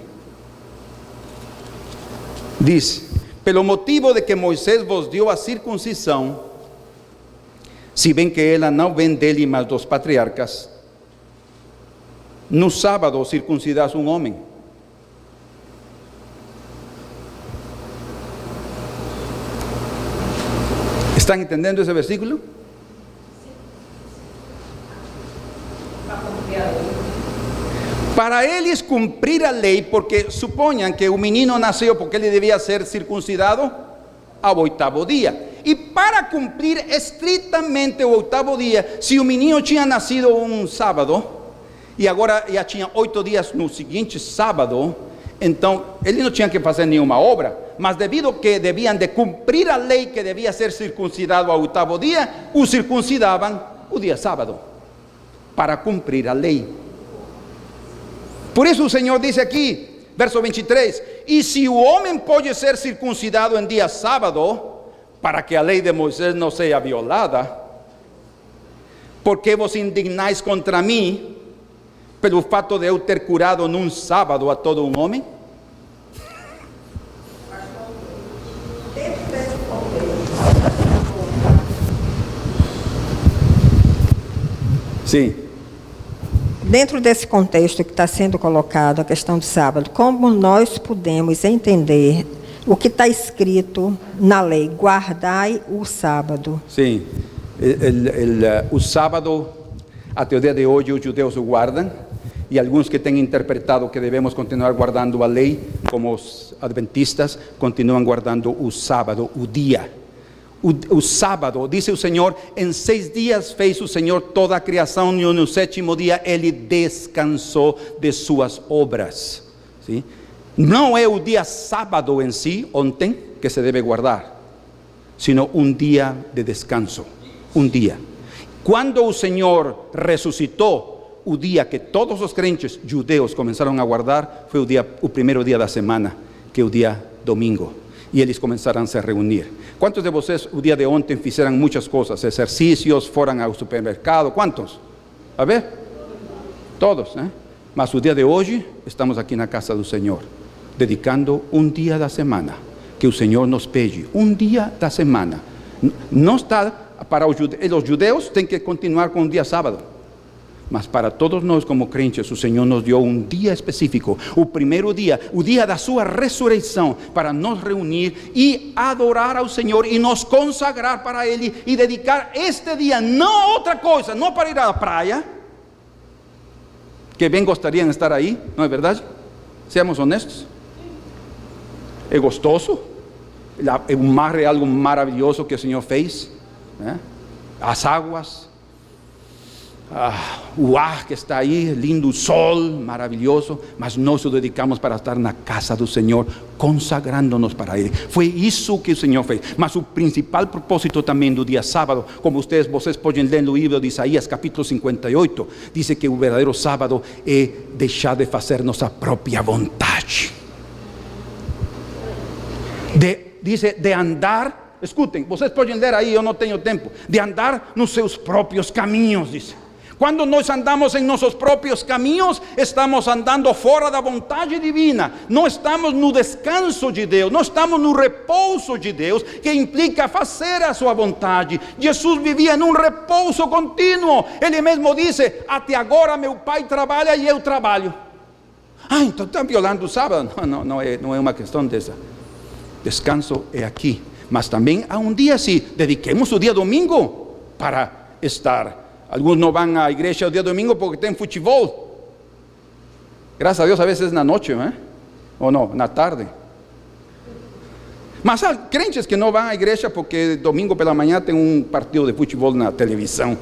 Diz: pelo motivo de que Moisés vos deu a circuncisão, se bem que ela não vem dele, mas dos patriarcas, no sábado circuncidas um homem. ¿Están entendendo esse versículo? Para eles cumprir a lei, porque suponham que o menino nasceu porque ele devia ser circuncidado ao 8º dia. E para cumprir estritamente o 8º dia, se o menino tinha nascido um sábado, e agora já tinha 8 dias no seguinte sábado, então ele não tinha que fazer nenhuma obra, mas devido que deviam de cumprir a lei que devia ser circuncidado ao 8º dia, o circuncidavam o dia sábado, para cumprir a lei. Por isso o Senhor diz aqui, verso 23, e se o homem pode ser circuncidado em dia sábado, para que a lei de Moisés não seja violada, por que vos indignais contra mim, pelo fato de eu ter curado num sábado a todo um homem? Sim. Dentro desse contexto que está sendo colocado, a questão do sábado, como nós podemos entender o que está escrito na lei, guardai o sábado? Sim, o sábado, até o dia de hoje, os judeus o guardam, e alguns que têm interpretado que devemos continuar guardando a lei, como os adventistas, continuam guardando o sábado, o dia. O sábado, diz o Senhor, em 6 dias fez o Senhor toda a criação, e no 7º dia Ele descansou de suas obras. ¿Sí? Não é o dia sábado em si, ontem, que se deve guardar, sino um dia de descanso, um dia. Quando o Senhor ressuscitou, o dia que todos os crentes judeus começaram a guardar, foi o primeiro dia da semana, que é o dia domingo. E eles começaram a se reunir. Quantos de vocês, o dia de ontem, fizeram muitas coisas, exercícios, foram ao supermercado? Quantos? A ver? Todos, né? Mas o dia de hoje, estamos aqui na casa do Senhor, dedicando um dia da semana, que o Senhor nos pede, um dia da semana. Não está para os judeus, tem que continuar com o dia sábado. Mas para todos nós como crentes, o Senhor nos deu um dia específico, o primeiro dia, o dia da sua ressurreição, para nos reunir e adorar ao Senhor e nos consagrar para Ele e dedicar este dia, não a outra coisa, não para ir à praia, que bem gostariam de estar aí, não é verdade? Seamos honestos. É gostoso, o mar é algo maravilhoso que o Senhor fez, né? As águas, o ar que está aí, lindo, o sol, maravilhoso, mas nós o dedicamos para estar na casa do Senhor, consagrando-nos para Ele. Foi isso que o Senhor fez. Mas o principal propósito também do dia sábado, como vocês podem ler no livro de Isaías, capítulo 58, diz que o verdadeiro sábado é deixar de fazer nossa própria vontade. Diz de andar, escutem, vocês podem ler aí, eu não tenho tempo, de andar nos seus próprios caminhos, diz. Quando nós andamos em nossos próprios caminhos, estamos andando fora da vontade divina. Não estamos no descanso de Deus, não estamos no repouso de Deus, que implica fazer a sua vontade. Jesus vivia em um repouso contínuo. Ele mesmo disse: até agora meu Pai trabalha e eu trabalho. Então está violando o sábado. Não é uma questão dessa. Descanso é aqui. Mas também há um dia assim, dediquemos o dia domingo para estar. Alguns não vão à igreja o dia domingo porque tem futebol. Graças a Deus, a vezes na noite, ¿eh? Ou não, na tarde. Mas há crentes que não vão à igreja porque domingo pela manhã tem um partido de futebol na televisão.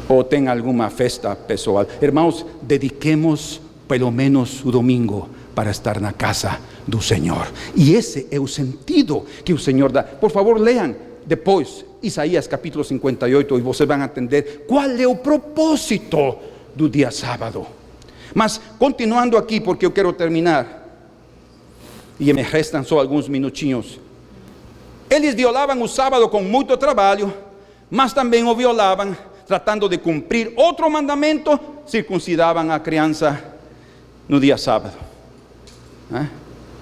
Ou tem alguma festa pessoal. Irmãos, dediquemos pelo menos o domingo para estar na casa do Senhor. E esse é o sentido que o Senhor dá. Por favor, leiam depois Isaías capítulo 58 e vocês vão entender qual é o propósito do dia sábado. Mas continuando aqui, porque eu quero terminar, e me restam só alguns minutinhos. Eles violavam o sábado com muito trabalho, mas também o violavam tratando de cumprir outro mandamento: circuncidavam a criança no dia sábado.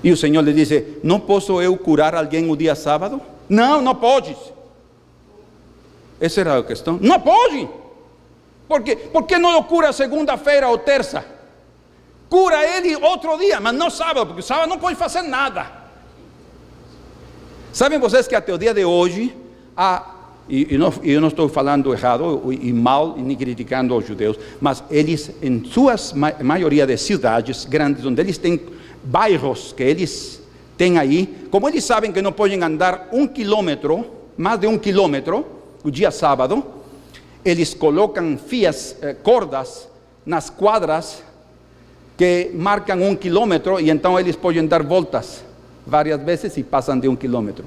E o Senhor lhe disse: não posso eu curar alguém no dia sábado? Não podes. Essa era a questão. Não pode. Por que não o cura segunda-feira ou terça? Cura ele outro dia, mas não sábado, porque sábado não pode fazer nada. Sabem vocês que até o dia de hoje eu não estou falando errado e mal, nem criticando os judeus, mas eles, em suas maioria de cidades grandes, onde eles têm bairros que eles têm aí, como eles sabem que não podem andar 1 quilômetro, mais de 1 quilômetro, o dia sábado, eles colocam cordas nas quadras que marcam 1 quilômetro, e então eles podem dar voltas várias vezes e passam de 1 quilômetro.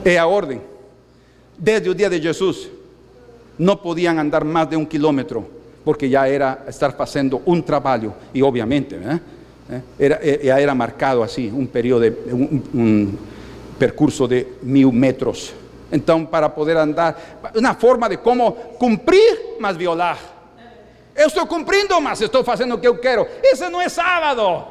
É a ordem. Desde o dia de Jesus, não podiam andar mais de 1 quilômetro, porque já era estar fazendo um trabalho, e obviamente, era marcado assim, um período, um percurso de 1000 metros. Então, para poder andar, uma forma de como cumprir, mas violar. Eu estou cumprindo, mas estou fazendo o que eu quero. Esse não é sábado.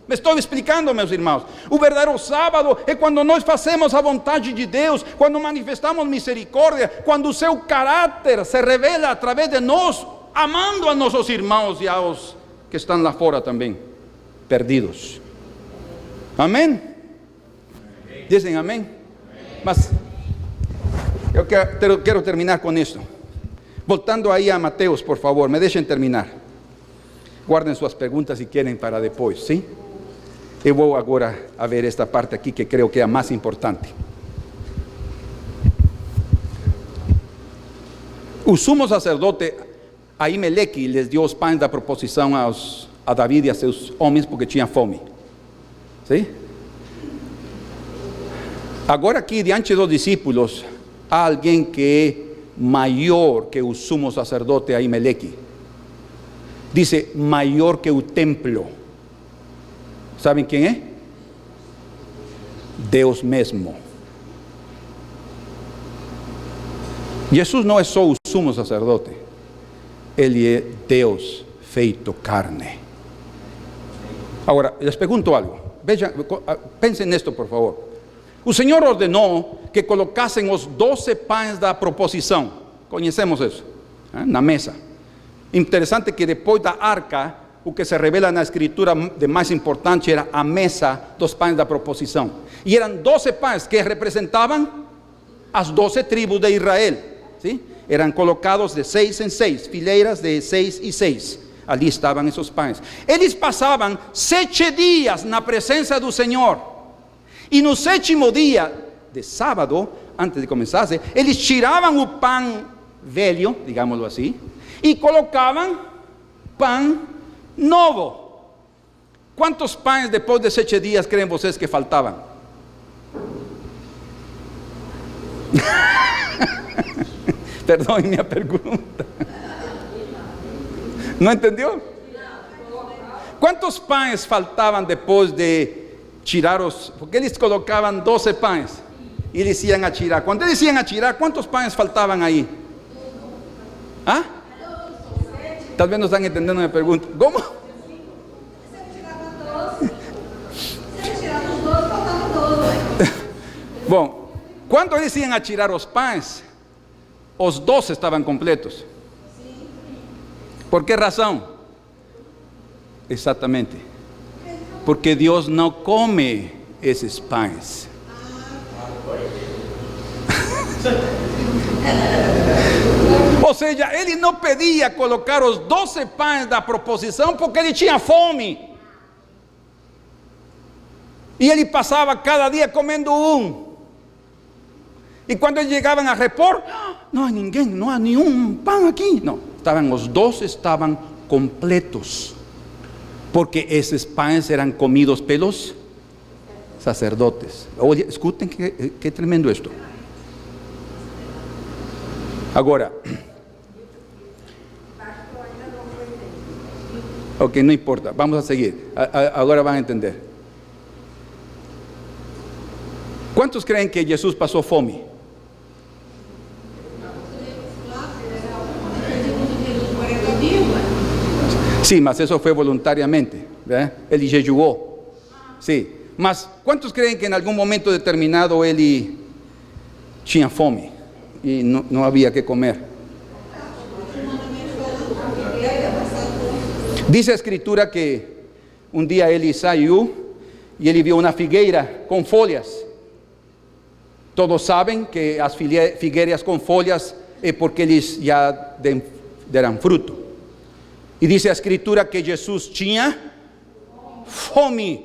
Me estou explicando, meus irmãos. O verdadeiro sábado é quando nós fazemos a vontade de Deus, quando manifestamos misericórdia, quando o seu caráter se revela através de nós, amando a nossos irmãos e aos que estão lá fora também, perdidos. Amém? Dizem amém? Mas eu quero terminar com isso. Voltando aí a Mateus, por favor, me deixem terminar. Guardem suas perguntas se querem para depois, sim? Eu vou agora a ver esta parte aqui que creio que é a mais importante. O sumo sacerdote Aimeleque lhes deu os pães da proposição a David e a seus homens porque tinha fome. Sim? Agora aqui diante dos discípulos há alguém que é maior que o sumo sacerdote Aimeleque. Dice maior que o templo. ¿Saben quem é? Deus mesmo. Jesus não é só o sumo sacerdote, ele é Deus feito carne. Agora, les pergunto algo. Vejam, pensem nisto, por favor. O Senhor ordenou que colocassem os 12 pães da proposição. Conhecemos isso, na mesa. Interessante que depois da arca, o que se revela na escritura de mais importante era a mesa dos pães da proposição. E eram 12 pães que representavam as 12 tribos de Israel. ¿Sí? Eram colocados de 6 em 6, fileiras de 6 e 6. Ali estavam esses pães. Eles passavam 7 dias na presença do Senhor. E no 7º dia de sábado, antes de começar, eles tiravam o pão velho, digámoslo assim, e colocavam pão novo. Quantos pães depois de 7 dias creem vocês que faltavam? Perdoem minha pergunta. Não entendeu? Quantos pães faltavam depois de tirar os... Porque eles colocavam 12 pães. y eles iam a tirar. Quando eles iam a tirar, quantos pães faltavam aí? ¿Ah? Talvez não estão entendendo minha pergunta. Como? Bom, quando eles iam a tirar os pães, os 12 estavam completos. ¿Por que razão? Exatamente. Porque Deus não come esses pães. Ou seja, ele não pedia colocar os 12 pães da proposição porque ele tinha fome. E ele passava cada dia comendo um. E quando eles chegavam a repor, não há ninguém, não há nenhum pão aqui. Não, os 12 estavam completos. Porque esses pães eram comidos pelos sacerdotes. Olha, escutem que tremendo isto. Agora, ok, não importa, vamos a seguir. Agora vão entender. Quantos creem que Jesus passou fome? Sim, mas isso foi voluntariamente, né? Ele jejuou. Sim, mas quantos creem que em algum momento determinado ele tinha fome e não havia que comer? Diz a escritura que um dia ele saiu e ele viu uma figueira com folhas. Todos sabem que as figueiras com folhas é porque eles já deram fruto. E diz a escritura que Jesus tinha fome.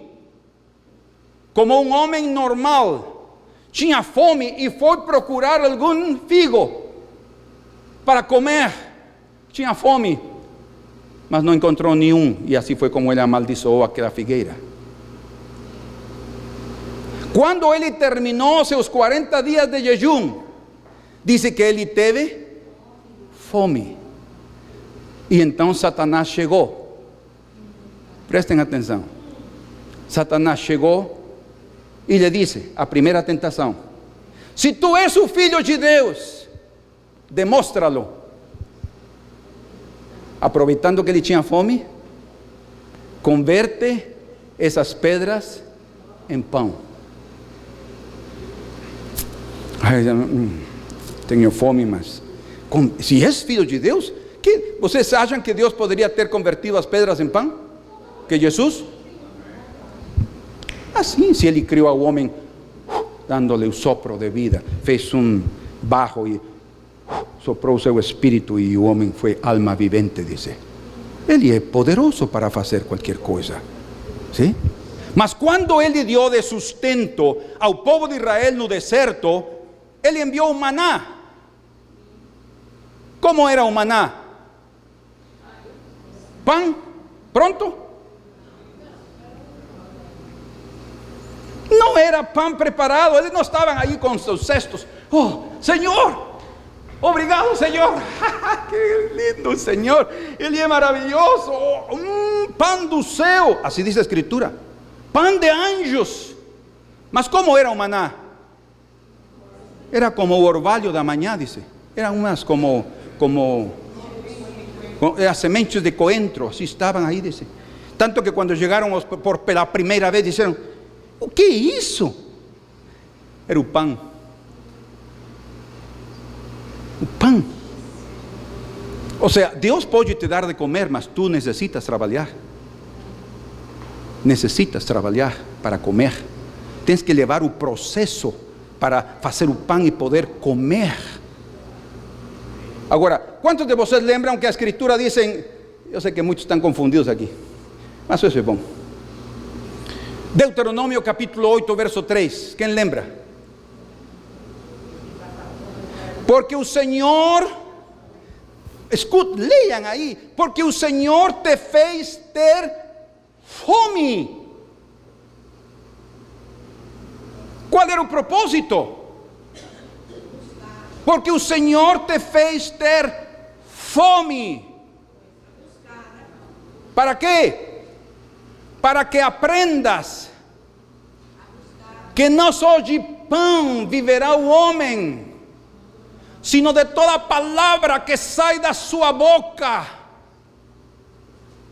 Como um homem normal, tinha fome e foi procurar algum figo para comer. Tinha fome, mas não encontrou nenhum. E assim foi como ele amaldiçoou aquela figueira. Quando ele terminou seus 40 dias de jejum, diz que ele teve fome. E então Satanás chegou. Prestem atenção. Satanás chegou e lhe disse, a primeira tentação: se tu és o filho de Deus, demonstra-lo. Aproveitando que ele tinha fome, converte essas pedras em pão. Ai, tenho fome, mas se és filho de Deus, que vocês acham que Deus poderia ter convertido as pedras em pão? Que Jesus? Assim, se ele criou ao homem, dando-lhe o sopro de vida, fez um barro e soprou o seu espírito e o homem foi alma vivente, diz. Ele é poderoso para fazer qualquer coisa. Sim? Mas quando ele deu de sustento ao povo de Israel no deserto, ele enviou o maná. Como era o maná? Pão pronto? Não era pão preparado. Eles não estavam aí com seus cestos. Oh, Senhor, obrigado, Senhor. Que lindo, Senhor. Ele é maravilhoso. Pão do céu. Assim diz a escritura. Pão de anjos. Mas como era o maná? Era como o orvalho da manhã, diz. Eram umas como as sementes de coentro, assim estavam aí, diz. Tanto que quando chegaram pela primeira vez, disseram: o que é isso? Era o pão. O pão. Ou seja, Deus pode te dar de comer, mas tu necessitas trabalhar. Necessitas trabalhar para comer. Tens que levar o processo para fazer o pão e poder comer. Agora, quantos de vocês lembram que a escritura diz, eu sei que muitos estão confundidos aqui, mas isso é bom. Deuteronômio capítulo 8, verso 3, quem lembra? Porque o Senhor, leiam aí, porque o Senhor te fez ter fome. Qual era o propósito? Porque o Senhor te fez ter fome. ¿Para quê? Para que aprendas que não só de pão viverá o homem, sino de toda palavra que sai da sua boca.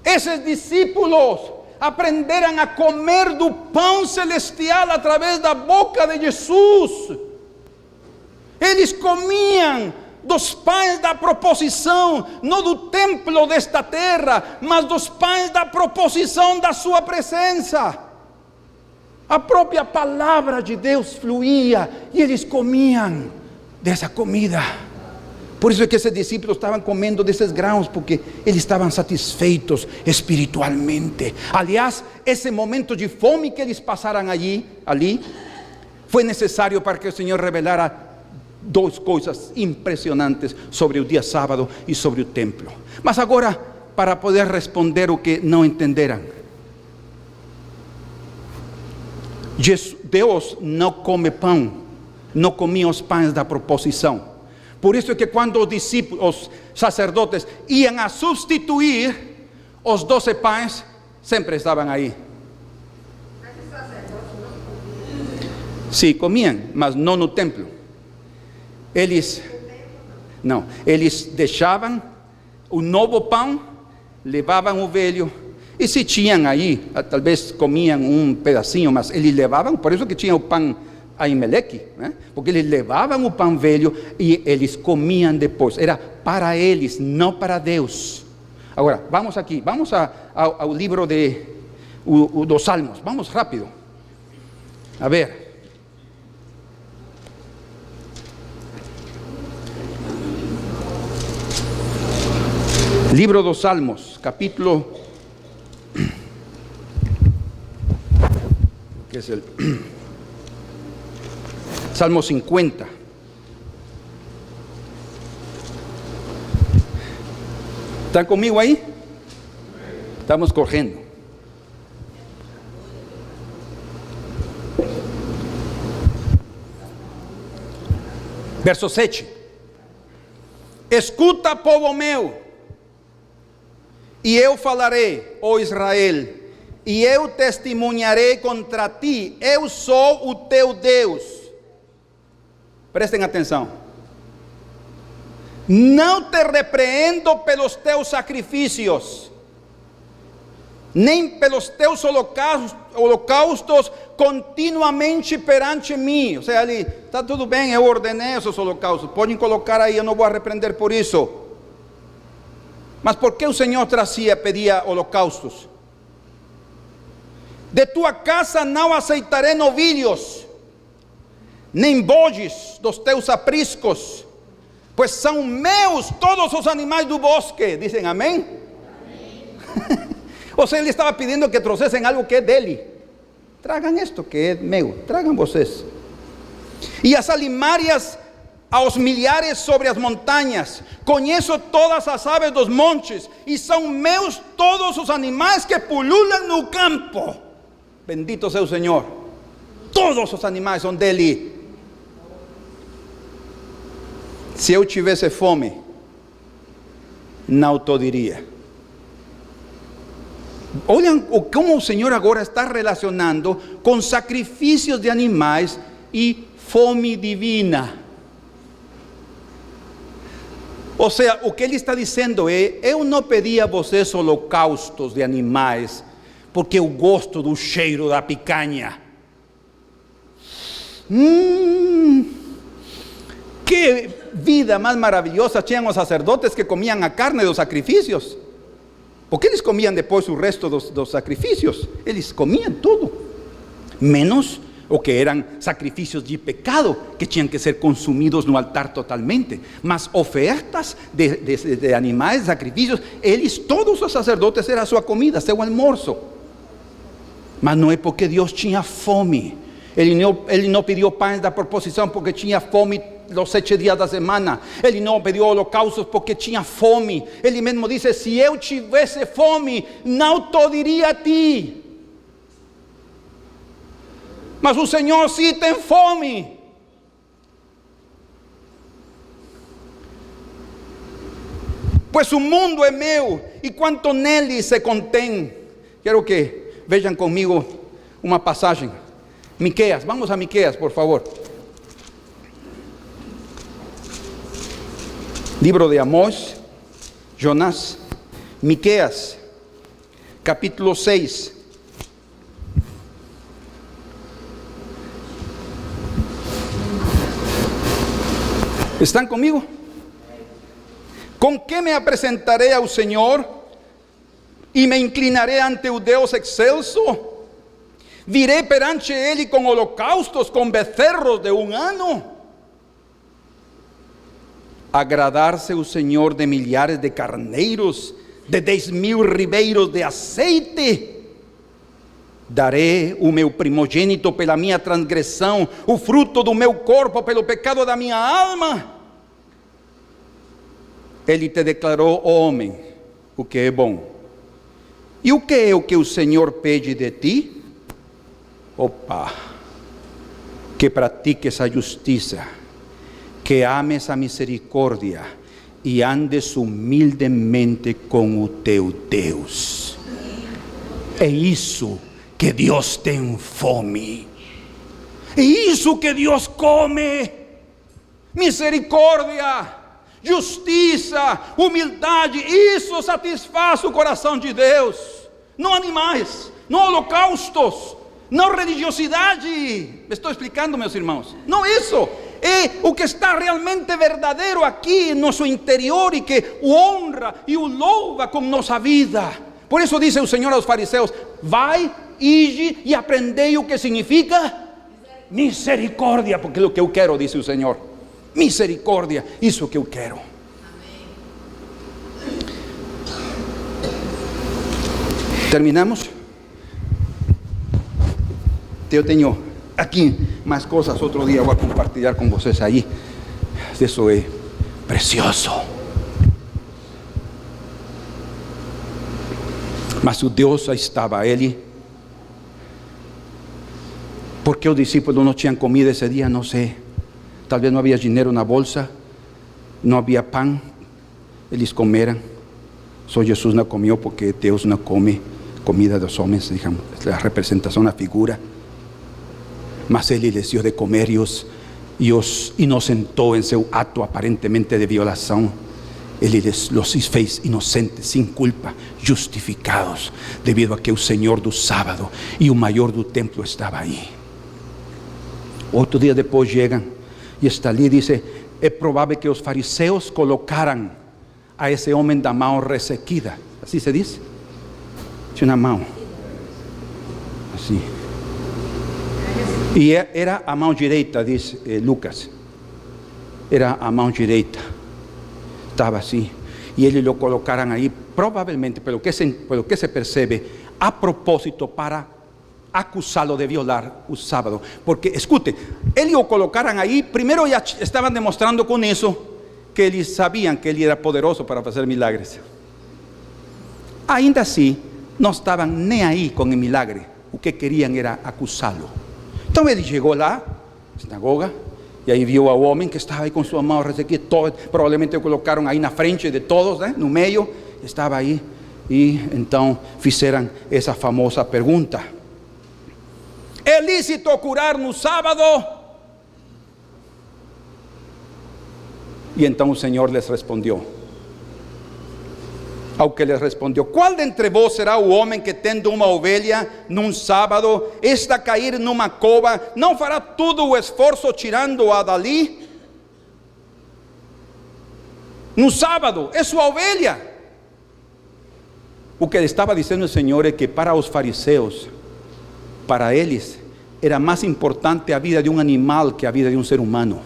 Esses discípulos aprenderam a comer do pão celestial através da boca de Jesus. Eles comiam dos pães da proposição, não do templo desta terra, mas dos pães da proposição da sua presença. A própria palavra de Deus fluía e eles comiam dessa comida. Por isso é que esses discípulos estavam comendo desses grãos, porque eles estavam satisfeitos espiritualmente. Aliás, esse momento de fome que eles passaram ali, foi necessário para que o Senhor revelara duas coisas impressionantes sobre o dia sábado e sobre o templo. Mas agora, para poder responder o que não entenderam, Deus não come pão, não comia os pães da proposição. Por isso é que quando os discípulos, os sacerdotes, iam a substituir, os 12 pães sempre estavam aí. Sim, comiam, mas não no templo. Eles deixavam o novo pão, levavam o velho, e se tinham aí, talvez comiam um pedacinho, mas eles levavam, por isso que tinha o pão Aimeleque, né? Porque eles levavam o pão velho e eles comiam depois. Era para eles, não para Deus. Agora, vamos aqui, vamos ao livro dos Salmos, vamos rápido. A ver. Libro dos Salmos, capítulo, que es el Salmo 50. ¿Están conmigo ahí? Estamos corriendo. Verso 7. Escuta, povo meu, e eu falarei, ó Israel, e eu testemunharei contra ti, eu sou o teu Deus. Prestem atenção. Não te repreendo pelos teus sacrifícios, nem pelos teus holocaustos continuamente perante mim. Ou seja, ali, está tudo bem, eu ordenei esses holocaustos, podem colocar aí, eu não vou repreender por isso. Mas por que o Senhor pedia holocaustos? De tua casa não aceitarei novilhos, nem bodes dos teus apriscos, pois são meus todos os animais do bosque. Dizem amém? Amém. Ou seja, ele estava pedindo que trouxessem algo que é dele. Tragam isto que é meu, tragam vocês. E as alimárias aos milhares sobre as montanhas, conheço todas as aves dos montes, e são meus todos os animais que pululam no campo. Bendito seja o Senhor. Todos os animais são dele. Se eu tivesse fome, não te diria. Olhem como o Senhor agora está relacionando com sacrifícios de animais e fome divina. Ou seja, o que ele está dizendo é: eu não pedi a vocês holocaustos de animais, porque eu gosto do cheiro da picanha. Que vida mais maravilhosa tinham os sacerdotes que comiam a carne dos sacrifícios. Porque eles comiam depois o resto dos sacrifícios. Eles comiam tudo, menos o que eram sacrifícios de pecado, que tinham que ser consumidos no altar totalmente. Mas ofertas de animais, sacrifícios, eles, todos os sacerdotes, era sua comida, seu almoço. Mas não é porque Deus tinha fome. Ele não pediu pães da proposição porque tinha fome los 7 dias da semana. Ele não pediu holocaustos porque tinha fome. Ele mesmo disse: se eu tivesse fome, não te diria a ti. Mas o Senhor sim tem fome. Pois o mundo é meu e quanto nele se contém. Quero que vejam comigo uma passagem. Miqueias, vamos a Miqueias, por favor. Libro de Amós, Jonás, Miqueas, capítulo 6. ¿Están conmigo? ¿Con qué me apresentaré ao Senhor e me inclinaré ante o Deus excelso? Viré perante Ele com holocaustos, com becerros de ano? Agradar-se o Senhor de milhares de carneiros, de 10.000 ribeiros de azeite? Darei o meu primogênito pela minha transgressão, o fruto do meu corpo pelo pecado da minha alma. Ele te declarou, homem, o que é bom. E o que é o que o Senhor pede de ti? Opa! Que pratiques a justiça, que ames a misericórdia e andes humildemente com o teu Deus. É isso que Deus tem fome. É isso que Deus come. Misericórdia, justiça, humildade. Isso satisfaz o coração de Deus. Não animais, não holocaustos, não religiosidade. Me estou explicando, meus irmãos? Não isso. É o que está realmente verdadeiro aqui no seu interior e que o honra e o louva com nossa vida. Por isso disse o Senhor aos fariseus: vai, ide e aprendei o que significa misericórdia, porque é o que eu quero, disse o Senhor. Misericórdia, isso que eu quero. Terminamos? Eu tenho aqui mais coisas, outro dia vou compartilhar com vocês aí. Isso é precioso. Mas o Deus estava ele. Por que os discípulos não tinham comida esse dia? Não sei. Talvez não havia dinheiro na bolsa, não havia pão, eles comeram. Só Jesus não comeu, porque Deus não come comida dos homens, digamos, a representação, a figura. Mas Ele lhes deu de comer e os inocentou em seu ato aparentemente de violação. Ele los fez inocentes, sem culpa, justificados, devido a que o Senhor do sábado e o maior do templo estava aí. Outro dia depois chegam e está ali, diz: é provável que os fariseus colocaram a esse homem da mão ressequida. Assim se diz? Tinha uma mão assim. E era a mão direita, diz Lucas. Era a mão direita. Estava assim. E eles o colocaram aí, provavelmente, pelo que se percebe, a propósito, para acusá-lo de violar o sábado. Porque, escute, eles o colocaram aí, primeiro já estavam demonstrando com isso que eles sabiam que ele era poderoso para fazer milagres. Ainda assim, não estavam nem aí com o milagre. O que queriam era acusá-lo. Então ele chegou lá, na sinagoga, e aí viu ao homem que estava aí com sua mão ressequida. Provavelmente o colocaram aí na frente de todos, né? No meio, estava aí. E então fizeram essa famosa pergunta: é lícito curar no sábado? E então o Senhor lhes respondeu. Ao que lhes respondeu: qual dentre vós será o homem que, tendo uma ovelha num sábado, esta cair numa cova, não fará todo o esforço tirando-a dali? No sábado, é sua ovelha. O que estava dizendo o Senhor é que para os fariseus, para eles, era mais importante a vida de um animal que a vida de um ser humano,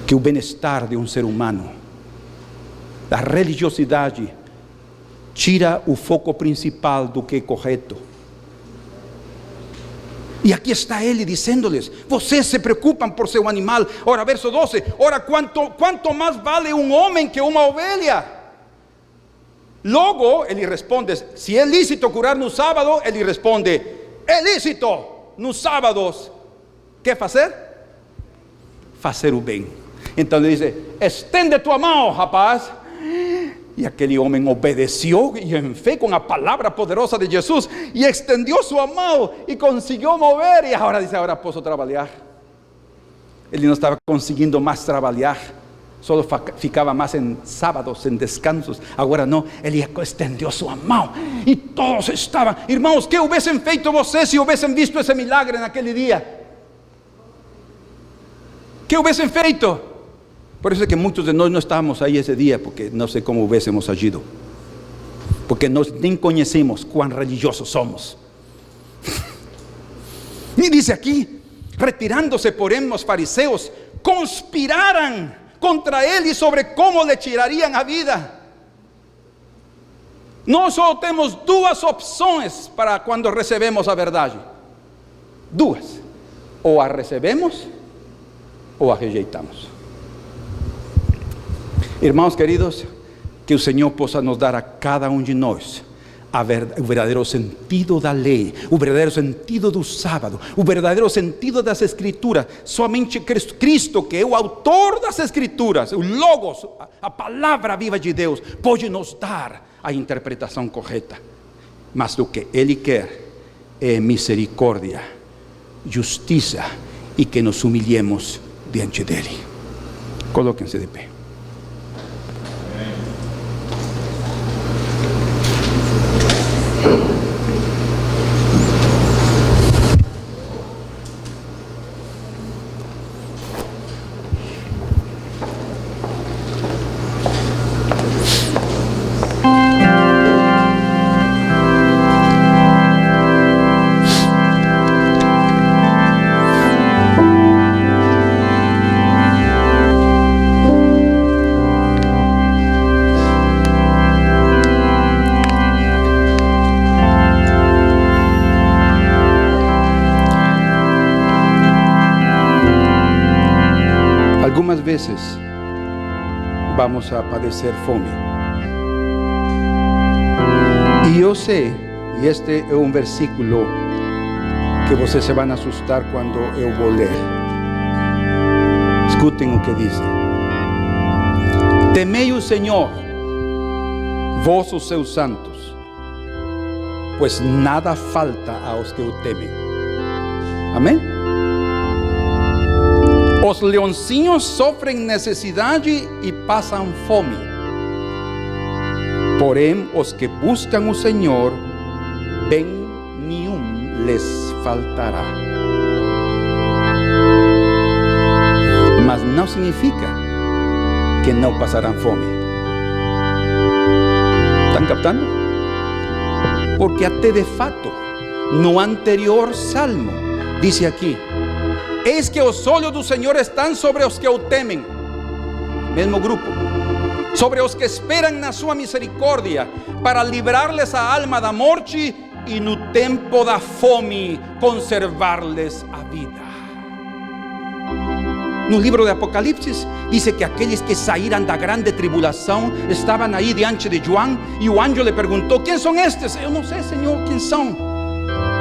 que o bem-estar de um ser humano. A religiosidade tira o foco principal do que é correto. E aqui está ele dizendo-lhes: vocês se preocupam por seu animal. Ora, verso 12: ora, quanto mais vale um homem que uma ovelha? Logo, ele responde: se é lícito curar no sábado, ele responde: é lícito nos sábados. Que fazer? Fazer o bem. Então ele diz: estende tua mão, rapaz. E aquele homem obedeceu e em fé com a palavra poderosa de Jesus, e estendeu sua mão e conseguiu mover, e agora diz: agora posso trabalhar. Ele não estava conseguindo mais trabalhar, solo ficava mais em sábados, em descansos. Agora não, ele estendeu sua mão e todos estavam. Irmãos, que houvessem feito vocês se houvessem visto esse milagre naquele dia? Que houvessem feito? Por isso é que muitos de nós não estávamos aí esse dia, porque não sei como houvéssemos agido, porque nós nem conhecemos quão religiosos somos. E diz aqui: retirándose, porém, os fariseus conspiraram contra ele sobre como lhe tirariam a vida. Nós só temos duas opções para quando recebemos a verdade: duas, ou a recebemos ou a rejeitamos. Irmãos queridos, que o Senhor possa nos dar a cada um de nós o verdadeiro sentido da lei, o verdadeiro sentido do sábado, o verdadeiro sentido das Escrituras. Somente Cristo, que é o autor das Escrituras, o Logos, a palavra viva de Deus, pode nos dar a interpretação correta. Mas o que Ele quer é misericórdia, justiça, e que nos humilhemos diante dEle. Colóquense de pé. Algumas vezes vamos a padecer fome. E eu sei, e este é um versículo que vocês se vão assustar quando eu vou ler. Escutem o que diz: temei o Senhor, vós os seus santos, pois nada falta aos que o temem. Amém? Os leoncinhos sofrem necessidade e passam fome, porém os que buscam o Senhor, bem nenhum lhes faltará. Mas não significa que não passarão fome. ¿Estão captando? Porque até de fato, no anterior salmo, diz aqui: eis que os olhos do Senhor estão sobre os que o temem. Mesmo grupo. Sobre os que esperam na sua misericórdia, para livrar-lhes a alma da morte e no tempo da fome conservar-lhes a vida. No livro de Apocalipse diz que aqueles que saíram da grande tribulação estavam aí diante de João, e o anjo lhe perguntou: quem são estes? Eu não sei, Senhor, quem são.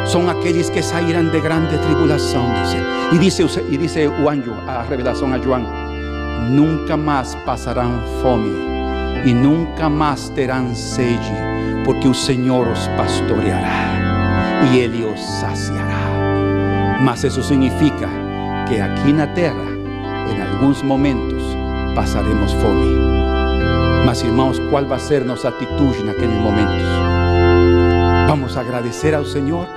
São aqueles que saíram de grande tribulação, dice. E dice o anjo, a revelação a João: nunca mais passarão fome e nunca mais terão sede, porque o Senhor os pastoreará e Ele os saciará. Mas isso significa que aqui na terra, em alguns momentos, passaremos fome. Mas, irmãos, qual vai ser nossa atitude naqueles momentos? Vamos agradecer ao Senhor?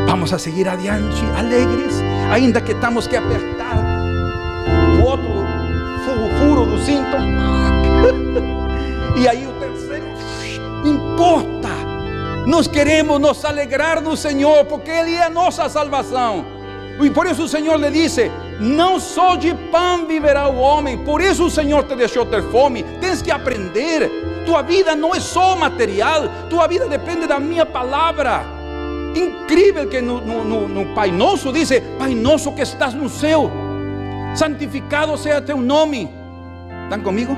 Vamos a seguir adiante, alegres, ainda que estamos que apertar o outro furo do cinto. E aí o terceiro, não importa. Nós queremos nos alegrar no Senhor, porque Ele é a nossa salvação. E por isso o Senhor lhe disse: não só de pão viverá o homem. Por isso o Senhor te deixou ter fome. Tens que aprender. Tua vida não é só material. Tua vida depende da minha palavra. Incrível que no Pai Nosso diz: Pai Nosso que estás no céu, santificado seja teu nome. ¿Estão comigo?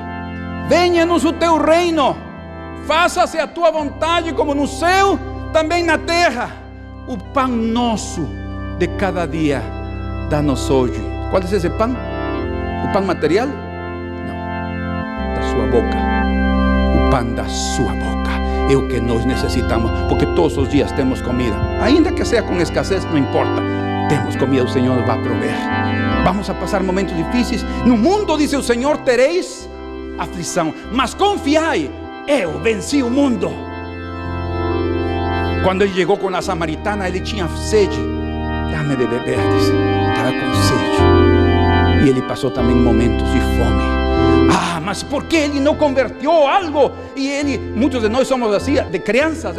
Venha-nos o teu reino, faça-se a tua vontade, como no céu, também na terra. O pão nosso de cada dia dá-nos hoje. Qual é esse pão? O pão material? Não, da sua boca. O pão da sua boca é o que nós necessitamos, porque todos os dias temos comida, ainda que seja com escassez, não importa, temos comida, o Senhor vai prover. Vamos a pasar momentos difíceis. No mundo, dice o Senhor, tereis aflição, mas confiai, eu venci o mundo. Quando ele chegou com a samaritana, ele tinha sede. Dá-me de beber, disse. Estava com sede. E ele passou também momentos de fome. Ah, mas por que ele não convertiu algo? E ele, muitos de nós somos assim, de crianças,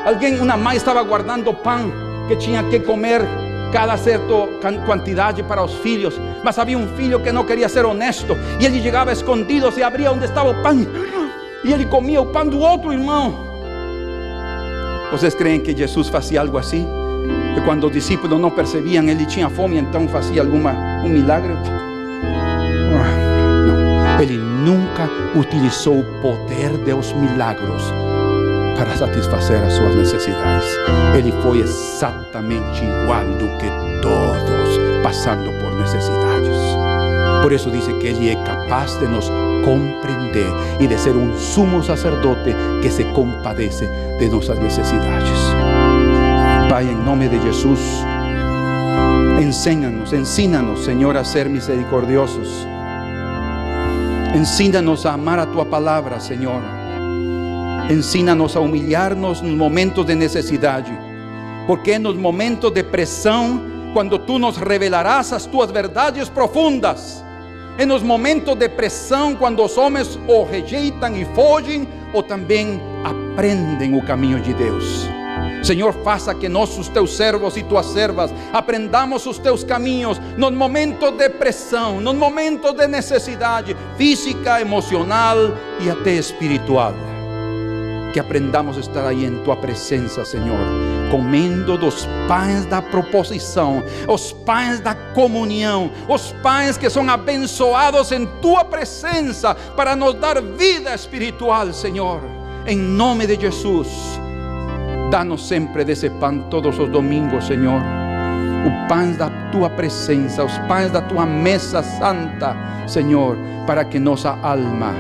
Alguém, uma mãe estava guardando pão que tinha que comer cada certa quantidade para os filhos, mas havia um filho que não queria ser honesto, e ele chegava escondido, se abria onde estava o pão, e ele comia o pão do outro irmão. Vocês creem que Jesus fazia algo assim? E quando os discípulos não percebiam, ele tinha fome, então fazia um milagre? Não, ele nunca utilizou o poder dos milagros para satisfazer as suas necessidades. Ele foi exatamente igual do que todos, passando por necessidades. Por isso diz que ele é capaz de nos compreender e de ser um sumo sacerdote que se compadece de nossas necessidades. Pai, em nome de Jesus, ensina-nos, Senhor, a ser misericordiosos. Ensina-nos a amar a Tua palavra, Senhor. Ensina-nos a humilhar-nos nos momentos de necessidade, porque nos momentos de pressão, quando Tu nos revelarás as Tuas verdades profundas, em nos momentos de pressão, quando os homens o rejeitam e fogem, ou também aprendem o caminho de Deus. Senhor, faça que nós, os Teus servos e Tuas servas, aprendamos os Teus caminhos nos momentos de pressão, nos momentos de necessidade física, emocional e até espiritual. Que aprendamos a estar aí em Tua presença, Senhor, comendo dos pães da proposição, os pães da comunhão, os pães que são abençoados em Tua presença para nos dar vida espiritual, Senhor. Em nome de Jesus, dá-nos sempre desse pão todos os domingos, Senhor. O pão da Tua presença, os pães da Tua mesa santa, Senhor, para que nossa alma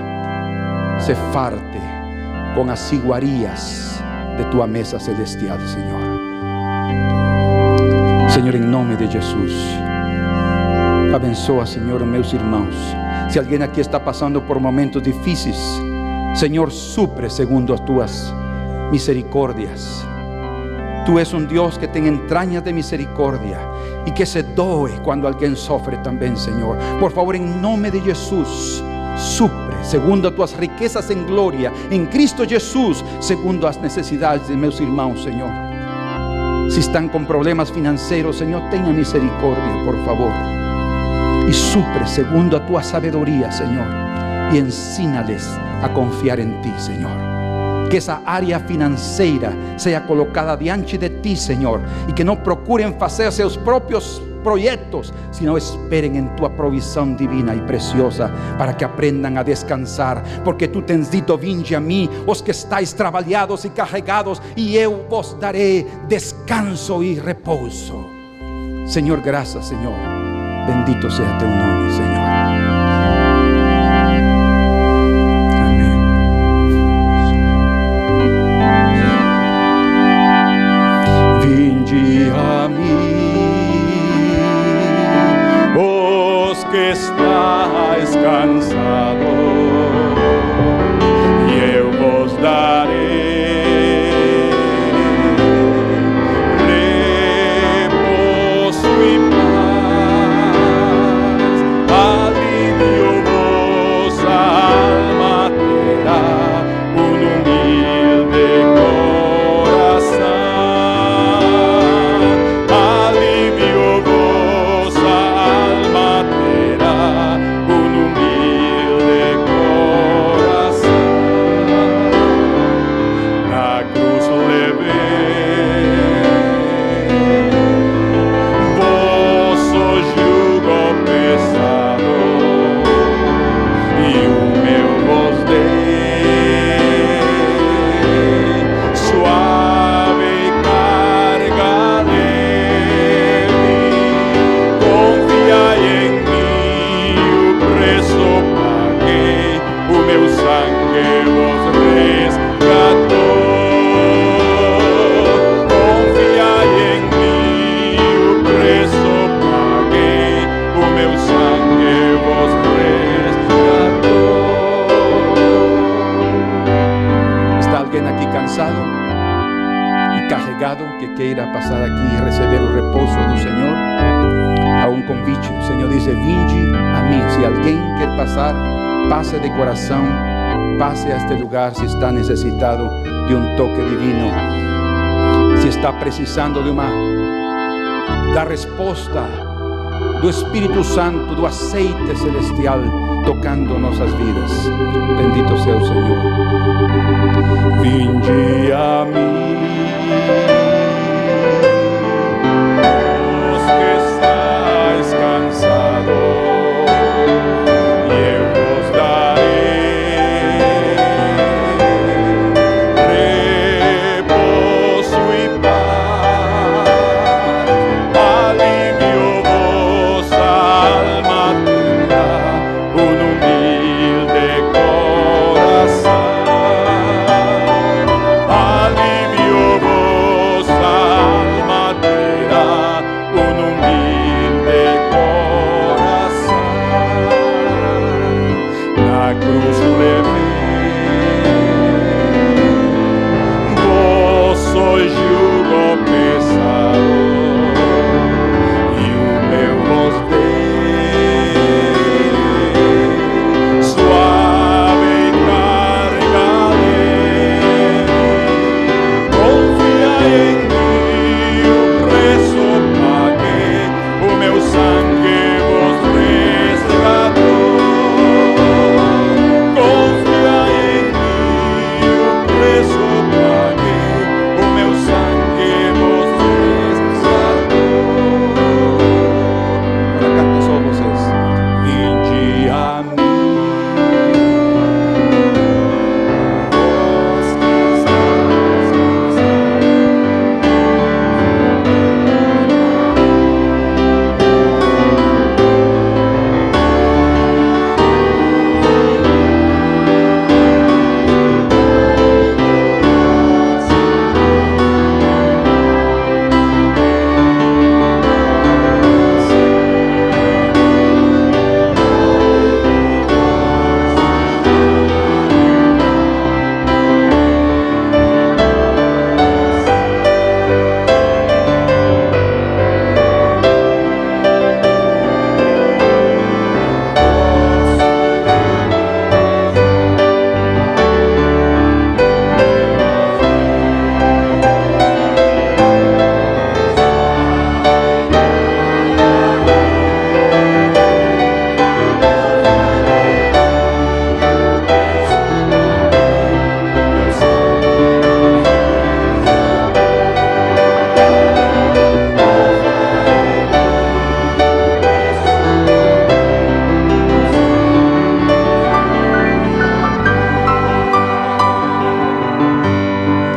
se farte com as iguarias de Tua mesa celestial, Senhor. Senhor, em nome de Jesus, abençoa, Senhor, meus irmãos. Se alguém aqui está passando por momentos difíceis, Senhor, supre segundo as Tuas misericórdias. Tu és um Deus que tem entranhas de misericórdia e que se doe quando alguém sofre também, Senhor. Por favor, em nome de Jesus, supre segundo as Tuas riquezas em glória em Cristo Jesus, segundo as necessidades de meus irmãos, Senhor. Se estão com problemas financeiros, Senhor, tenha misericórdia, por favor, e supre segundo a Tua sabedoria, Senhor, e ensina-lhes a confiar em Ti, Senhor. Que essa área financeira seja colocada diante de Ti, Senhor, e que não procurem fazer seus próprios projetos, sino esperem em Tua provisão divina e preciosa, para que aprendam a descansar, porque Tu tens dito: vinde a mim, os que estáis trabalhados e carregados, e eu vos darei descanso e repouso. Senhor, graças, Senhor. Bendito seja Teu nome, Senhor. A mim, os que estáis cansados, e eu vos darei repouso e paz. que queira passar aqui e receber o repouso do Senhor, há um convite. O Senhor diz: vinde a mim. Se alguém quer passar, passe de coração, passe a este lugar se está necessitado de um toque divino, se está precisando da resposta do Espírito Santo, do aceite celestial tocando nossas vidas. Bendito seja o Senhor. Vinde a mim, os que estáis cansados, e eu vos darei repouso e paz, alívio vossa alma terá, humilde coração. Alívio vossa alma terá, humilde coração. Na cruz levei vosso jugo pesado, e o meu vos dei suave carga leve. Confiai em mim, o preço paguei, o meu sangue vos resgatou. Confiai em mim, o preço paguei, o meu sangue vos resgatou. Agora cantem só vocês. Vinde a mim, vós que estáis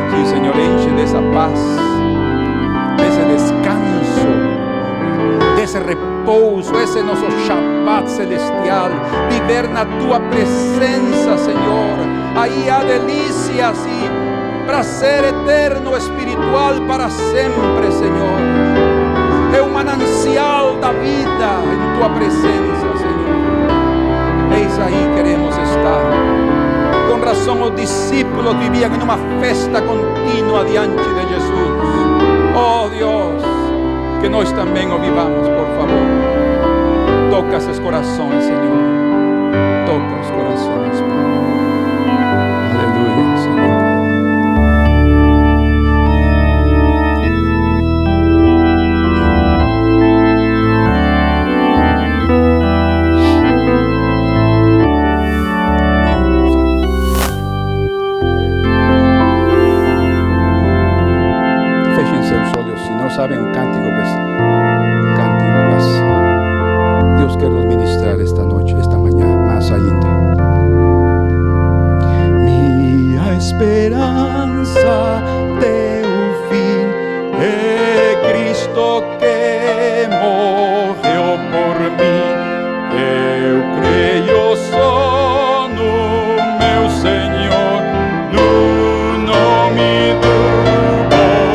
Sí, Señor, enche de esa paz, de ese descanso, de ese repouso, ese nosso Shabbat celestial, viver na tua presença, Senhor. Aí há delícias e prazer eterno espiritual para sempre, Senhor. É um manancial da vida em tua presença, Senhor. Eis aí queremos estar. Com razão, os discípulos viviam em uma festa contínua diante de Jesus. Oh Deus, que nós também o vivamos, por favor. Toca esses corações, Senhor. Toca os corações, Pai. Aleluia, Senhor. Saben un cántico que es cántico más. Dios quiere nos ministrar esta noche, esta mañana, más ainda. Minha esperança teu fim é Cristo que morreu por mim. Eu creio só no meu Senhor, no nome do Senhor.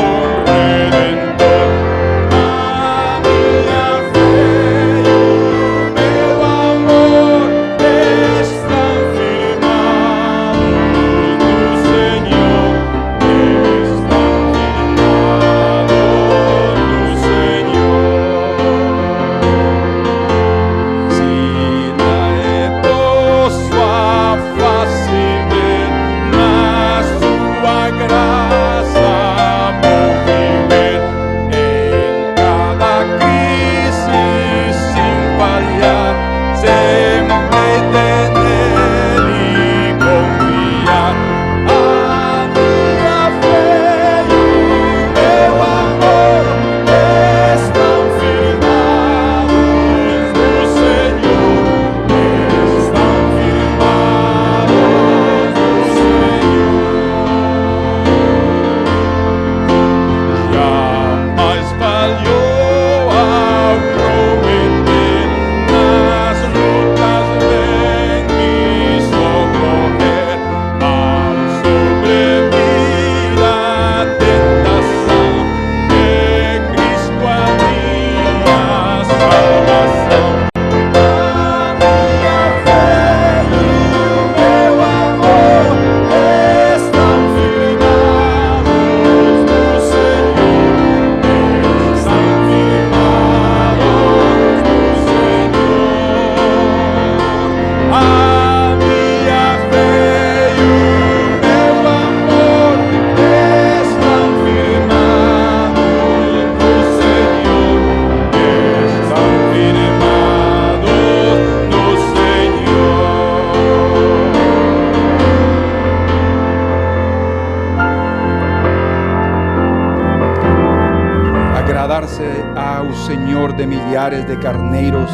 agradar-se ao Senhor de milhares de carneiros,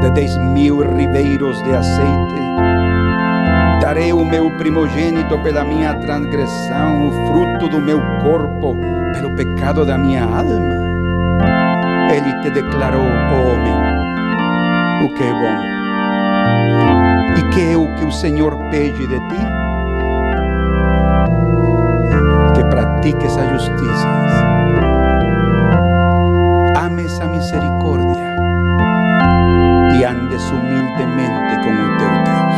de 10.000 ribeiros de azeite. Darei o meu primogênito pela minha transgressão, o fruto do meu corpo pelo pecado da minha alma. Ele te declarou, homem, o que é bom. E que é o que o Senhor pede de ti? Que pratiques a justiça, ames a misericórdia e andes humildemente com o teu Deus.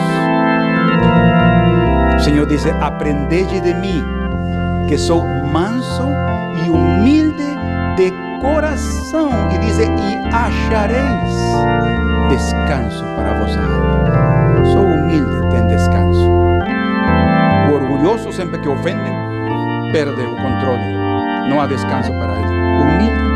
O Senhor diz: aprendei de mim, que sou manso e humilde de coração, e diz: e achareis descanso para vossa alma. Sou humilde, tem descanso. O orgulhoso, sempre que ofende, perde o controle, não há descanso para ele. Humilde